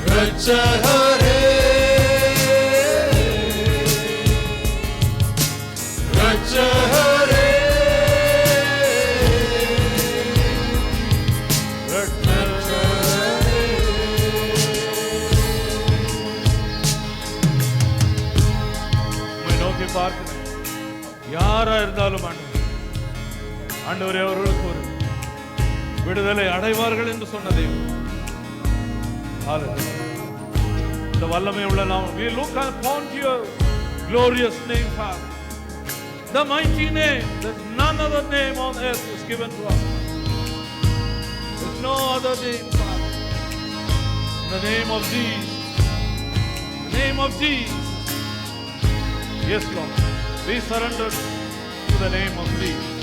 ரட்சகரே, ரட்சகரே, ரட்சகரே. உம்மை நோக்கி பார்க்கிறேன். யாரா இருந்தாலும் ஆண்டவரே, அவர்களுக்கு ஒரு விடுதலை அடைவார்கள் என்று சொன்ன தெய்வம். இந்த வல்லமை உள்ள நாம் we look upon your glorious name, Father, the mighty name that none other name on earth is given to us. There's no other name, Father. In the name of Jesus, the name of Jesus. Yes Lord, we surrender to the name of Jesus.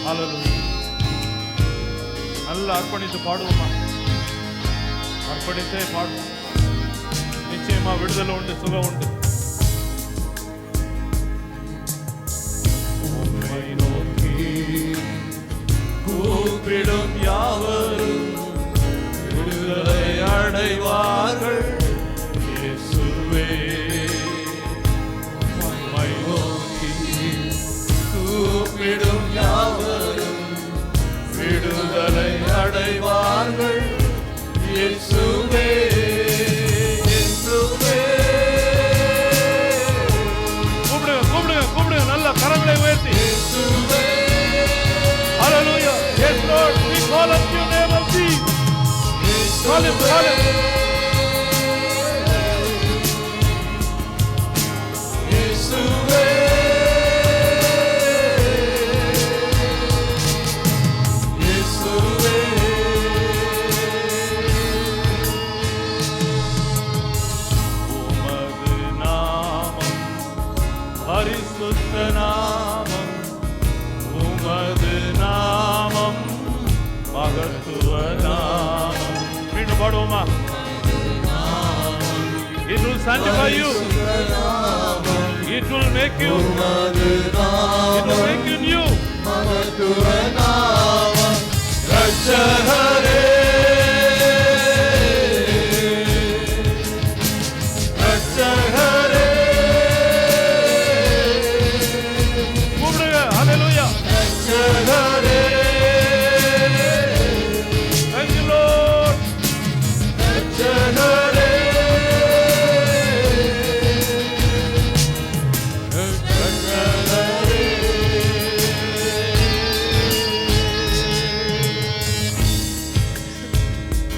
Hallelujah. நல்லா அர்ப்பணித்து பாடுவோமா? அர்ப்பணித்தே பாடுவோம். நிச்சயமா விடுதலை உண்டு, சுகம் உண்டு. உம்மை நோக்கி கூப்பிடும் யாவரும் விடுதலை அடைவார்கள் இயேசுவே. உம்மை நோக்கி கூப்பிடும் யாவரும் Call him, call him. உமது நாமம் பரிசுத்த நாமம், உமது நாமம் மகத்துவ நாமம். மீண்டும் பாடுவோமா? It will sanctify you. It will make you. It will make you new. கூப்பிடுங்க. Hallelujah. Thank you, Lord.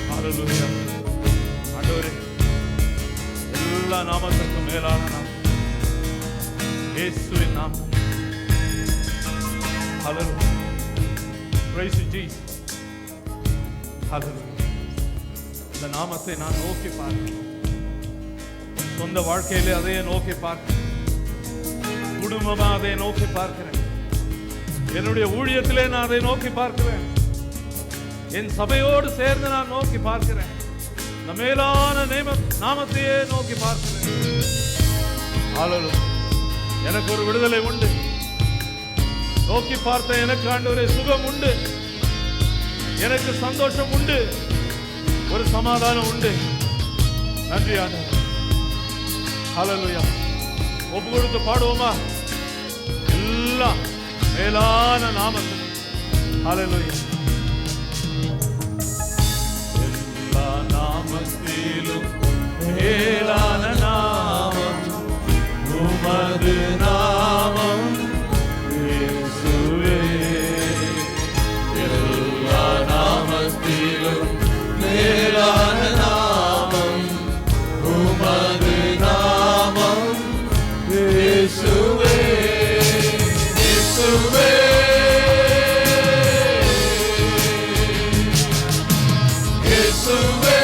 Hallelujah. ஆண்டவரே, எல்லா நாமத்துக்கும் மேலான நாமம் இயேசுவின் நாமம். Hallelujah. Praise you, Jesus. Hallelujah. இந்த நாமத்தை நான் நோக்கி பார்க்கிறேன். சொந்த வாழ்க்கையிலே அதையே நோக்கி பார்க்கிறேன். குடும்பமா அதை நோக்கி பார்க்கிறேன். என்னுடைய ஊழியத்திலே நான் அதை நோக்கி பார்க்கிறேன். என் சபையோடு சேர்ந்து நான் நோக்கி பார்க்கிறேன். இந்த மேலான நாமத்தையே நோக்கி பார்க்கிறேன். ஹalleluya. எனக்கு ஒரு விடுதலை உண்டு. நோக்கி பார்த்த எனக்கு ஆண்டவரே சுகம் உண்டு. எனக்கு சந்தோஷம் உண்டு. ஒரு சமாதானம் உண்டு. நன்றி ஆண்டவரே. ஹalleluya. ஒப்பு கொடுத்து பாடுவோமா? எல்லாம் மேலான நாமத்தில். ஹalleluya. எல்லா நாமத்திலும் மேலான நாமம் உமது நாமம் இயேசுவே. எல்லா நாமத்திலும் மேலான நாமம் உமது நாமம் இயேசுவே. இயேசுவே. இயேசுவே.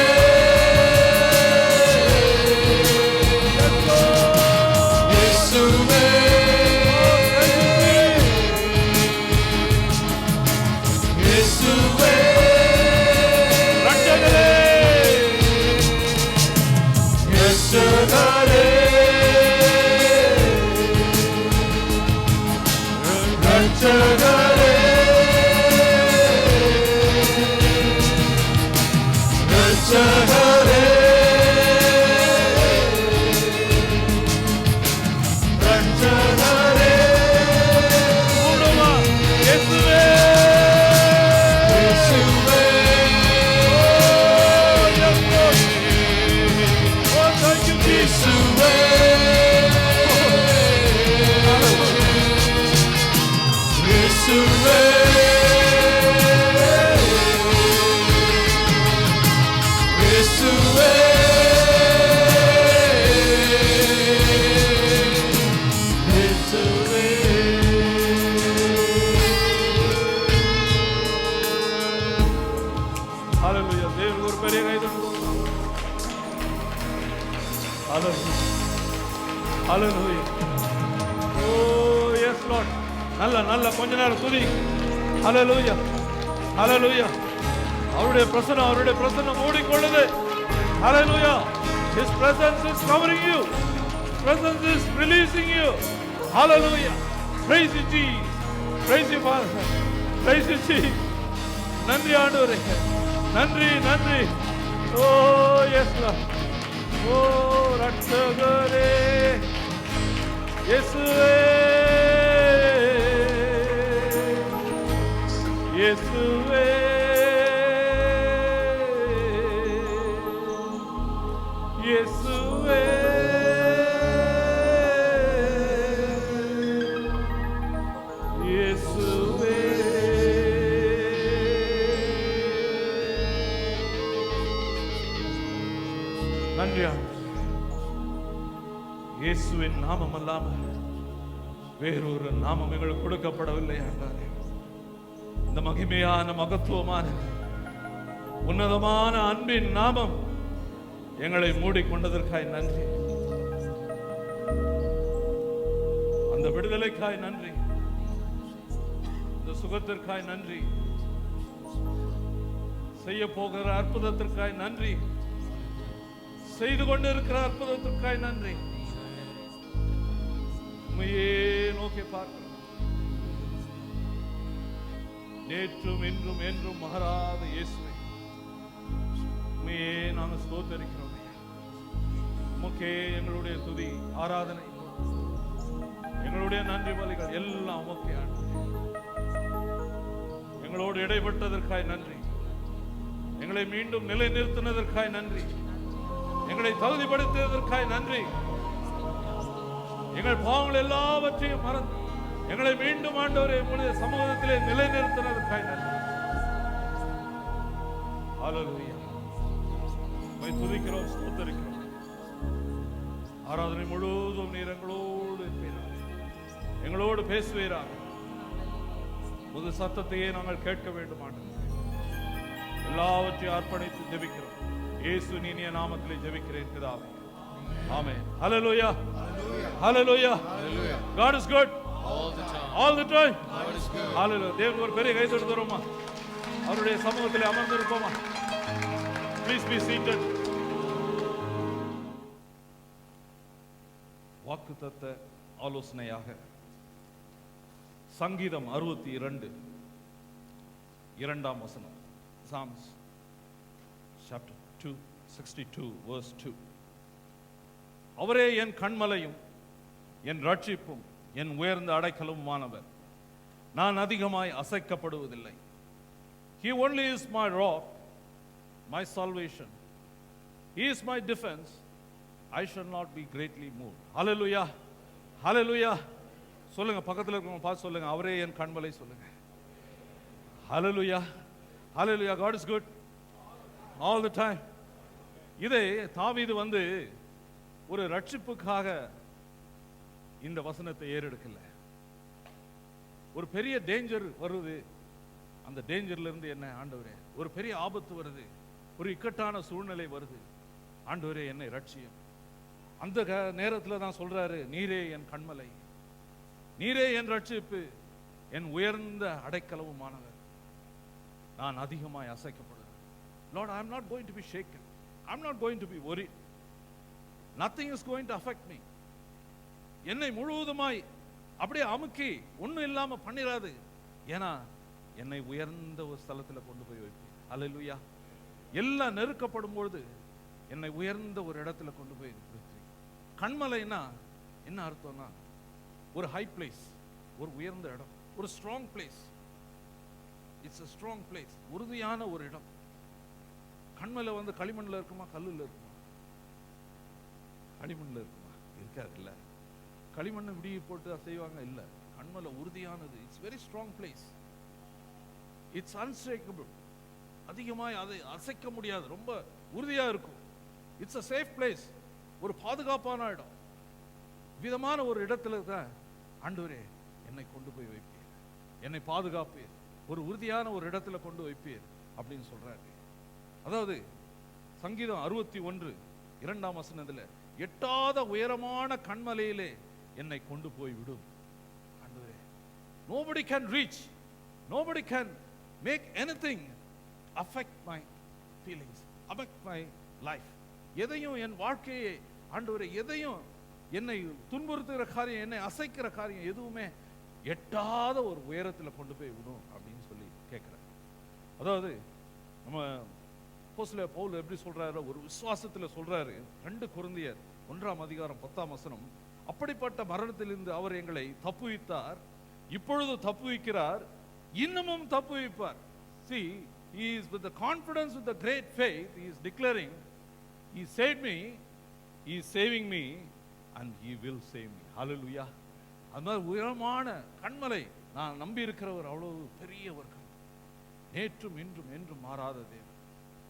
Hallelujah. Oh yes Lord. நல்ல கொஞ்ச நேரம் துதி. Hallelujah. Hallelujah. அவருடைய பிரசன்னம் ஓடிக்கொள்ளுது. Hallelujah. His presence is covering you. His presence is releasing you. Hallelujah. Praise you Jesus. Praise you Father. Praise you Jesus. நன்றி ஆண்டவரே. நன்றி. Oh yes Lord. Oh ரட்சகரே இயேசுவே. இயேசுவே. இயேசுவே. இயேசுவே. நன்றி ஆண்டவரே. இயேசுவின் நாமம் அல்லாமல் வேறொரு நாமம் எங்களுக்கு கொடுக்கப்படவில்லை ஆண்டவரே. இந்த மகிமையான மகத்துவமான உன்னதமான அன்பின் நாமம் எங்களை மூடிக்கொண்டதற்காய் நன்றி. அந்த விடுதலைக்காய் நன்றி, இந்த சுகத்திற்காய் நன்றி, செய்ய போகிற அற்புதத்திற்காய் நன்றி, செய்து கொண்டு இருக்கிற அற்புதத்திற்காய் நன்றி. உண்மையே நோக்கி பார்க்கிறோம். நேற்றும் இன்றும் என்றும் மாறாத இயேசுவை உண்மையே நாங்கள் ஸ்தோத்தரிக்கிறோம். உமக்கே எங்களுடைய துதி, ஆராதனை, எங்களுடைய நன்றி பலிகள் எல்லாம் உமக்கே ஆண்டவரே. எங்களோடு இடைப்பட்டதற்காய் நன்றி, எங்களை மீண்டும் நிலைநிறுத்தினதற்காய் நன்றி, எங்களை தகுதிப்படுத்தியதற்காய் நன்றி. எங்கள் பாவங்கள் எல்லாவற்றையும் மறந்து எங்களை மீண்டும் ஆண்டவரே உம்முடைய சமூகத்திலே நிலைநிறுத்தினதற்காய் நன்றி. ஹல்லேலூயா. உம்மை துதிக்கிறோம், ஸ்தோத்திரிக்கிறோம். ஆராதனை முழுவதும் நீர் எங்களோடு இருப்பீராக, எங்களோடு பேசுவீராக. புது சத்தத்தையே நாங்கள் கேட்க வேண்டும் ஆண்டவரே. எல்லாவற்றையும் அர்ப்பணித்து ஜெபிக்கிறோம். இயேசு இனிய நாமத்திலே ஜெபிக்கிறேன் பிதாவே. ஆமென். ஹல்லேலூயா. ஹல்லேலூயா. God is good all the time. ஹல்லேலூயா. தேவனுக்கு ஒரு பெரிய கை தட்டுறோமா? அவருடைய சமூகத்திலே அமர்ந்திருப்போமா? Please be seated. வாக்குத்தத்த ஆலோசனையாக சங்கீதம் 62 இரண்டாம் வசனம். Psalms chapter 262 verse 2. அவரே என் கண்மலையும் என் ரட்சிப்பும் என் உயர்ந்த அடைக்கலமுமானவர், நான் அதிகமாய் அசைக்கப்படுவதில்லை. He only is my rock, my salvation. He is my defense. I shall not be greatly moved. Hallelujah. Hallelujah. சொல்லுங்க, பக்கத்துல இருக்கவங்க பார்த்து சொல்லுங்க, அவரே என் கண்மலை சொல்லுங்க. Hallelujah. Hallelujah. God is good all the time. இதை தாவீது ஒரு ரட்சிப்புக்காக இந்த வசனத்தை ஏறெடுக்கல. ஒரு பெரிய டேஞ்சர் வருது, அந்த டேஞ்சர்ல இருந்து என்ன ஆண்டவரே, ஒரு பெரிய ஆபத்து வருது, ஒரு இக்கட்டான சூழ்நிலை வருது, ஆண்டவரே என்னை ரட்சியும். அந்த நேரத்தில் தான் சொல்றாரு, நீரே என் கண்மலை, நீரே என் ரட்சிப்பு, என் உயர்ந்த அடைக்கலவுமானவர், நான் அதிகமாய் அசைக்கப்படுவேன். Lord, I am not going to be shaken. I am not going to be worried. Nothing is going to affect me. என்னை முழுவதுமாய் அப்படியே அமுக்கி ஒன்றும் இல்லாம பண்ணிராது. ஏன்னா என்னை உயர்ந்த ஒரு ஸ்தலத்தில் கொண்டு போய் வைப்பேன். அல்லேலூயா. எல்லாம் நெருக்கப்படும் பொழுது என்னை உயர்ந்த ஒரு இடத்துல கொண்டு போய் வைப்பேன். கண்மலைன்னா என்ன அர்த்தம்னா, ஒரு ஹை பிளேஸ், ஒரு உயர்ந்த இடம், ஒரு strong place. It's a strong place, உறுதியான ஒரு இடம். கண்மலை களிமண்ணில் இருக்குமா, கல்லில் இருக்குமா? களிமண்ணில் இருக்குமா? இருக்காதுல்ல. களிமண்ணை விடிய போட்டு செய்வாங்க இல்ல. கண்மலை உறுதியானது. It's very strong place. It's unshakeable. அதிகமாக அதை அசைக்க முடியாது, ரொம்ப உறுதியா இருக்கும். இட்ஸ் a safe place, ஒரு பாதுகாப்பான இடம். விதமான ஒரு இடத்துல தான் ஆண்டவரே என்னை கொண்டு போய் வைப்பீர், என்னை பாதுகாப்பீர், ஒரு உறுதியான ஒரு இடத்துல கொண்டு வைப்பீர் அப்படின்னு சொல்றாரு. அதாவது சங்கீதம் 61 2ஆம் வசனத்துல, எட்டாத உயரமான கண்மலையிலே என்னை கொண்டு போய் விடும். ஆண்டவரே, nobody can reach, nobody can make anything affect my feelings, affect my life. எதையும் என் வாழ்க்கையை ஆண்டவரே, எதையும் என்னை துன்புறுத்துகிற காரியம், என்னை அசைக்கிற காரியம் எதுவுமே எட்டாத ஒரு உயரத்துல கொண்டு போய் விடும் அப்படின்னு சொல்லி கேட்கிறேன். அதாவது நம்ம அப்போஸ்தலர் பவுல் எப்படி சொல்றாரு, ஒரு விசுவாசத்துல சொல்றாரு. 2 கொரிந்தியர் 1ஆம் அதிகாரம் 10ஆம் வசனம், அப்படிப்பட்ட மரணத்திலிருந்து அவர் எங்களை தப்புவித்தார், இப்பொழுது தப்புவிக்கிறார், இன்னமும் தப்புவிப்பார். See, he is with the confidence, with the great faith, he is declaring, he saved me, he is saving me, and he will save me. Hallelujah. அந்த உயரமான கண்மலை, நான் நம்பி இருக்கிறவர் அவ்வளவு பெரியவர், நேற்றும் இன்றும் என்றும் மாறாத தேவன்.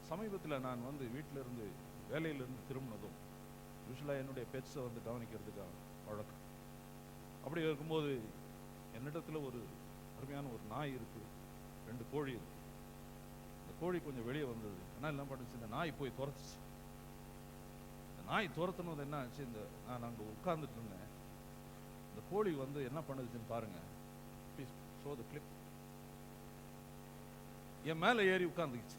சமீபத்தில் நான் வீட்டில இருந்து வேலையிலிருந்து திரும்பினதும் யூஸ்வலாக என்னுடைய பெட்ஸை வந்து கவனிக்கிறதுக்காக வழக்கம். அப்படி இருக்கும்போது என்னிடத்தில் ஒரு அருமையான ஒரு நாய் இருக்குது, 2 கோழி இருக்கு. இந்த கோழி கொஞ்சம் வெளியே வந்தது. ஆனால் என்ன பண்ணுச்சு, இந்த நாய் போய் துரத்துச்சு. இந்த நாய் துரத்துனது என்ன ஆச்சு, நான் அங்கே உட்கார்ந்துட்டு இருந்தேன். இந்த கோழி வந்து என்ன பண்ணுதுன்னு பாருங்க, ப்ளீஸ் ஷோ த கிளிப். என் மேலே ஏறி உட்கார்ந்துச்சு.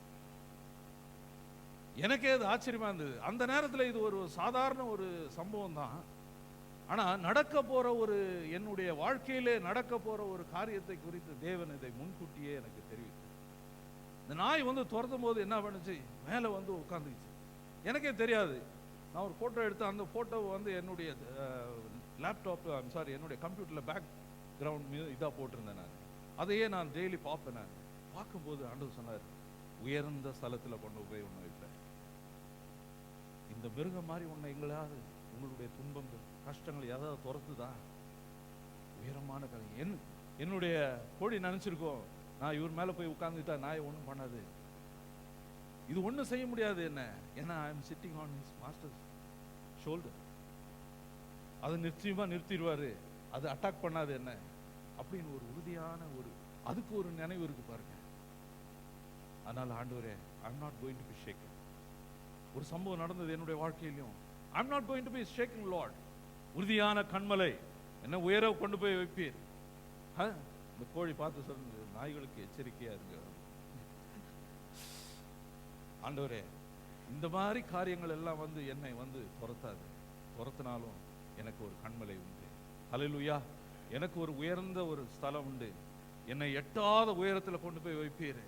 எனக்கே அது ஆச்சரியமா இருந்தது. அந்த நேரத்தில் இது ஒரு சாதாரண ஒரு சம்பவம் தான். ஆனால் நடக்க போற ஒரு என்னுடைய வாழ்க்கையிலே நடக்க போற ஒரு காரியத்தை குறித்து தேவன் இதை முன்கூட்டியே எனக்கு தெரிவித்தார். இந்த நாய் வந்து துரத்தும் போது என்ன பண்ணுச்சு, மேலே வந்து உட்காந்துச்சு. எனக்கே தெரியாது. நான் ஒரு ஃபோட்டோ எடுத்து அந்த ஃபோட்டோவை வந்து என்னுடைய லேப்டாப் என்னுடைய கம்ப்யூட்டரில் பேக் கிரவுண்ட் இதாக போட்டிருந்தேன். நான் அதையே நான் டெய்லி பார்ப்பேன். நான் பார்க்கும்போது ஆண்டவர் சொன்னார், உயர்ந்த ஸ்தலத்தில் கொண்டு போய் உன்னை வைப்பேன். இந்த மிருகம் மாதிரி உன்னை எங்களாவது உங்களுடைய துன்பங்கள் கஷ்டங்கள் ஏதாவது துரத்துதா, உயரமான கதை. என்னுடைய கோழி நினைச்சிருக்கோம், நான் இவர் மேல போய் உட்கார்ந்துட்டா நாய் ஒன்றும் பண்ணாது, இது ஒன்றும் செய்ய முடியாது என்ன, ஏன்னா I am sitting on his masters shoulder. அதை நிச்சயமா நிறுத்திடுவாரு, அது அட்டாக் பண்ணாது என்ன அப்படின்னு ஒரு உறுதியான அதுக்கு ஒரு நினைவு இருக்கு பாருங்க. அதனால ஆண்டவரே, I am not going to be shake hand. ஒரு சம்பவம் நடந்தது என்னுடைய வாழ்க்கையிலும். I am not going to be shake hand Lord. உறுதியான கண்மலை என்ன உயர கொண்டு போய் வைப்பீர். இந்த கோழி பார்த்து சொல்லுங்க, நாய்களுக்கு எச்சரிக்கையா இருங்க. ஆண்டவரே, இந்த மாதிரி காரியங்கள் எல்லாம் வந்து என்னை வந்து துரத்தினாலும் எனக்கு ஒரு கண்மலை உண்டு. ஹல்லேலூயா. எனக்கு ஒரு உயர்ந்த ஒரு ஸ்தலம் உண்டு. என்னை எட்டாத உயரத்தில் கொண்டு போய் வைப்பீர்,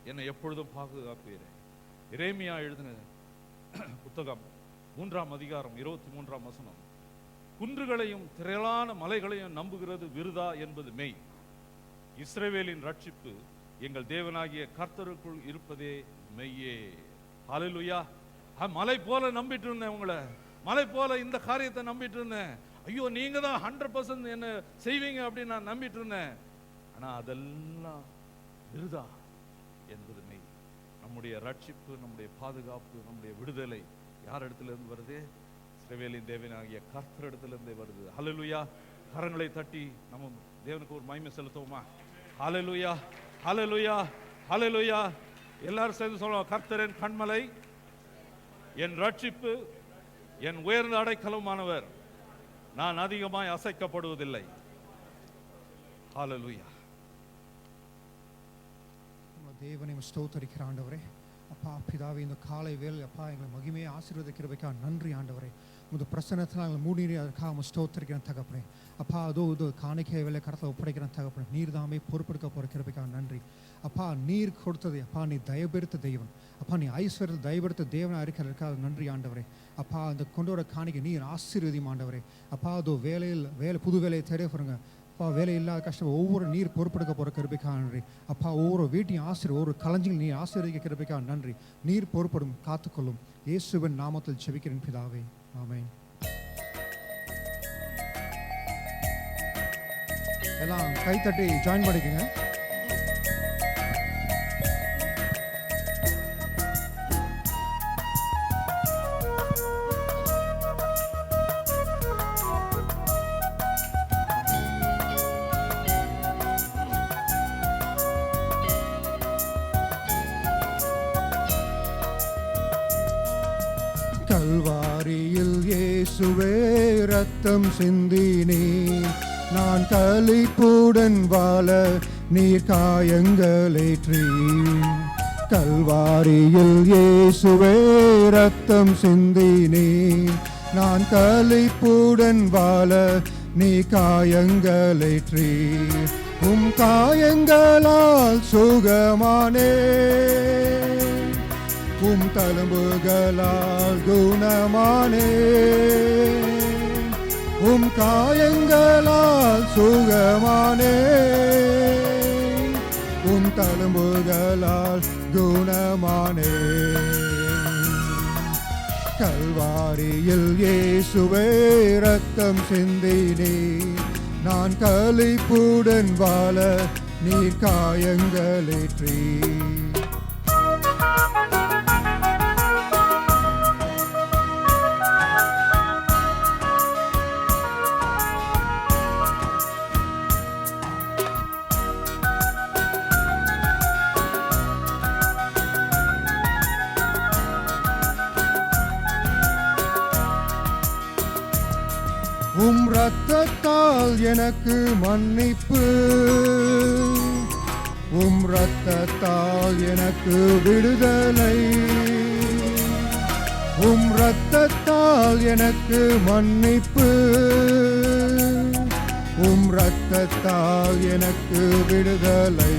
என்னை எப்பொழுதும் பாதுகாப்பீர். எரேமியா எழுதின புத்தகம் 3ஆம் அதிகாரம் 23ஆம் வசனம். குன்றுகளையும் திரளான மலைகளையும் நம்புகிறது விருதா என்பது மெய். இஸ்ரவேலின் ரட்சிப்பு எங்கள் தேவனாகிய கர்த்தருக்குள் இருப்பதே மெய்யே. ஹல்லேலூயா. மலை போல நம்பிட்டு இருந்தேன், உங்களை மலை போல இந்த காரியத்தை நம்பிட்டு இருந்தேன். ஐயோ, நீங்க தான் 100% என்ன செய்வீங்க அப்படின்னு நான் நம்பிட்டு இருந்தேன். ஆனா அதெல்லாம் விருதா என்பது மெய். நம்முடைய ரட்சிப்பு, நம்முடைய பாதுகாப்பு, நம்முடைய விடுதலை யார் இடத்துல இருந்து வருது? இஸ்ரவேலின் தேவனாகிய கர்த்தர் இடத்துல இருந்தே வருது. ஹல்லேலூயா. கரங்களை தட்டி நம்ம தேவனுக்கு ஒரு மகிமை செலுத்துவோமா? ஹல்லேலூயா, ஹல்லேலூயா, ஹல்லேலூயா. எல்லாரும் சேர்ந்து சொல்லுவோம், கர்த்தரின் கண்மலை, என் ரட்சிப்பு, என் உயர்ந்த அடைக்கலமானவர், நான் அதிகமாய் அசைக்கப்படுவதில்லை. ஹல்லேலூயா. தேவனை ஸ்தோத்தரிக்கிற ஆண்டவரே, அப்பா பிதாவே, இந்த காலை வேலை அப்பா எங்களை மகிமையை ஆசீர்வதிக்கிறதுக்காக நன்றி ஆண்டவரே. உங்க பிரசன்னத்தில் நாங்கள் மூடி அதற்காக ஸ்தோத்தரிக்கிறேன் தகப்பனே. அப்பா அதோ இது காணிக்கை வேலை கடத்தை ஒப்படைக்கிறேன் தகப்பனே. நீர் தாமே பொறுப்பெடுக்க போகிற கிருபைக்காக நன்றி அப்பா. நீர் கொடுத்தது அப்பா, நீ தயபெருத்த தெய்வன் அப்பா, நீ ஐஸ்வர்யத்தை தயபெருத்த தேவனாக இருக்கிறதுக்காக நன்றி ஆண்டவரே. அப்பா அந்த கொண்டு வர காணிக்கை நீர் ஆசீர்வதியும் ஆண்டவரே. அப்பா அதோ வேலை புது வேலையை தெரிய போகிறோங்க அப்பா. வேலை இல்லாத கஷ்டம் ஒவ்வொரு நீர் பொறுப்பெடுக்க போகிற கிருபைக்காக நன்றி அப்பா. ஒவ்வொரு வீட்டையும் ஒவ்வொரு களஞ்சியில் நீர் ஆசீர்வதிக்க கிருபைக்காக நன்றி. நீர் பொறுப்படும் காத்துக்கொள்ளும். இயேசுவின் நாமத்தில் ஜெபிக்கிறேன் பிதாவே, ஆமென். எல்லாம் கைத்தட்டி ஜாயின் பண்ணிக்கங்க. கல்வாரியில் இயேசுவே ரத்தம் சிந்தினீர், நான் களிப்புடன் வாழ நீர் காயங்களேற்றீர். கல்வாரியில் இயேசுவே ரத்தம் சிந்தினீர், நான் களிப்புடன் வாழ நீ காயங்களேற்றீர். உம் காயங்களால் சுகமானே, உம் தழும்புகளால் குணமானே. உம் காயங்களால் சுகமானே, உம் தழும்புகளால் குணமானே. கல்வாரியில் இயேசுவே ரத்தம் சிந்தினீர், நான் களிப்புடன் வாழ நீர் காயங்களேற்றீர். இரத்தத்தால் எனக்கு மன்னிப்பு, உம் இரத்தத்தால் எனக்கு விடுதலை, உம் இரத்தத்தால் எனக்கு மன்னிப்பு, உம் இரத்தத்தால் எனக்கு விடுதலை.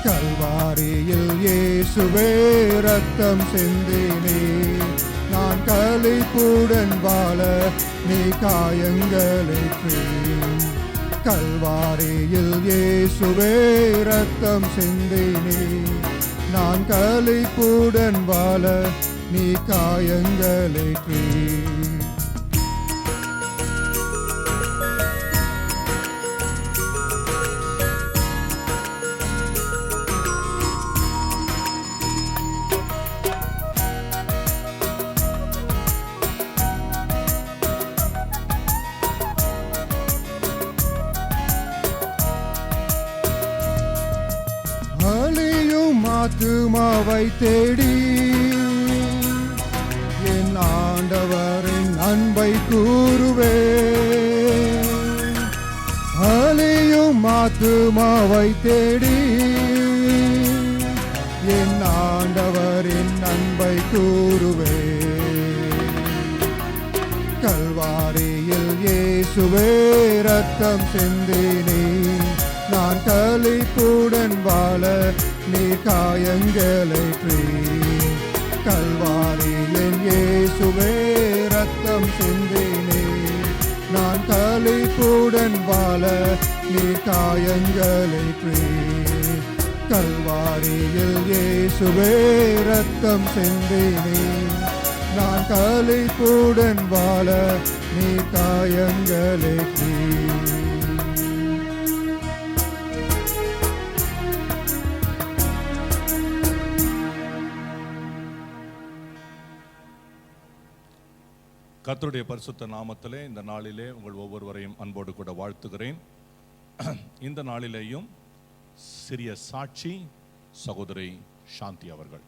கல்வாரியில் இயேசுவே இரத்தம் சிந்தினே, நான் களிப்புடன் வாழ நீ காயங்களேற்று. கல்வாரியில் இயேசுவே இரத்தம் சிந்தினே, நான் களிப்புடன் வாழ நீ காயங்களேற்று. ஆத்துமாவை தேடி என் ஆண்டவரின் அன்பை கூறுவே, அழியும் ஆத்துமாவை தேடி என் ஆண்டவரின் அன்பை கூறுவே. கல்வாரியில் இயேசுவே இரத்தம் சிந்தினே, நான் களிப்புடன் வாழ நீ காயங்களேற்றி. கல்வாரியில் இயேசுவே இரத்தம் சிந்தினே, நான் களிப்புடன் வாழ நீ காயங்களேற்றி. கல்வாரியில் இயேசுவே இரத்தம் சிந்தினே, நான் களிப்புடன் வாழ நீ காயங்களேற்றி. கர்த்தருடைய பரிசுத்த நாமத்திலே இந்த நாளிலே உங்கள் ஒவ்வொருவரையும் அன்போடு கூட வாழ்த்துகிறேன். இந்த நாளிலேயும் சிறிய சாட்சி சகோதரி சாந்தி அவர்கள்.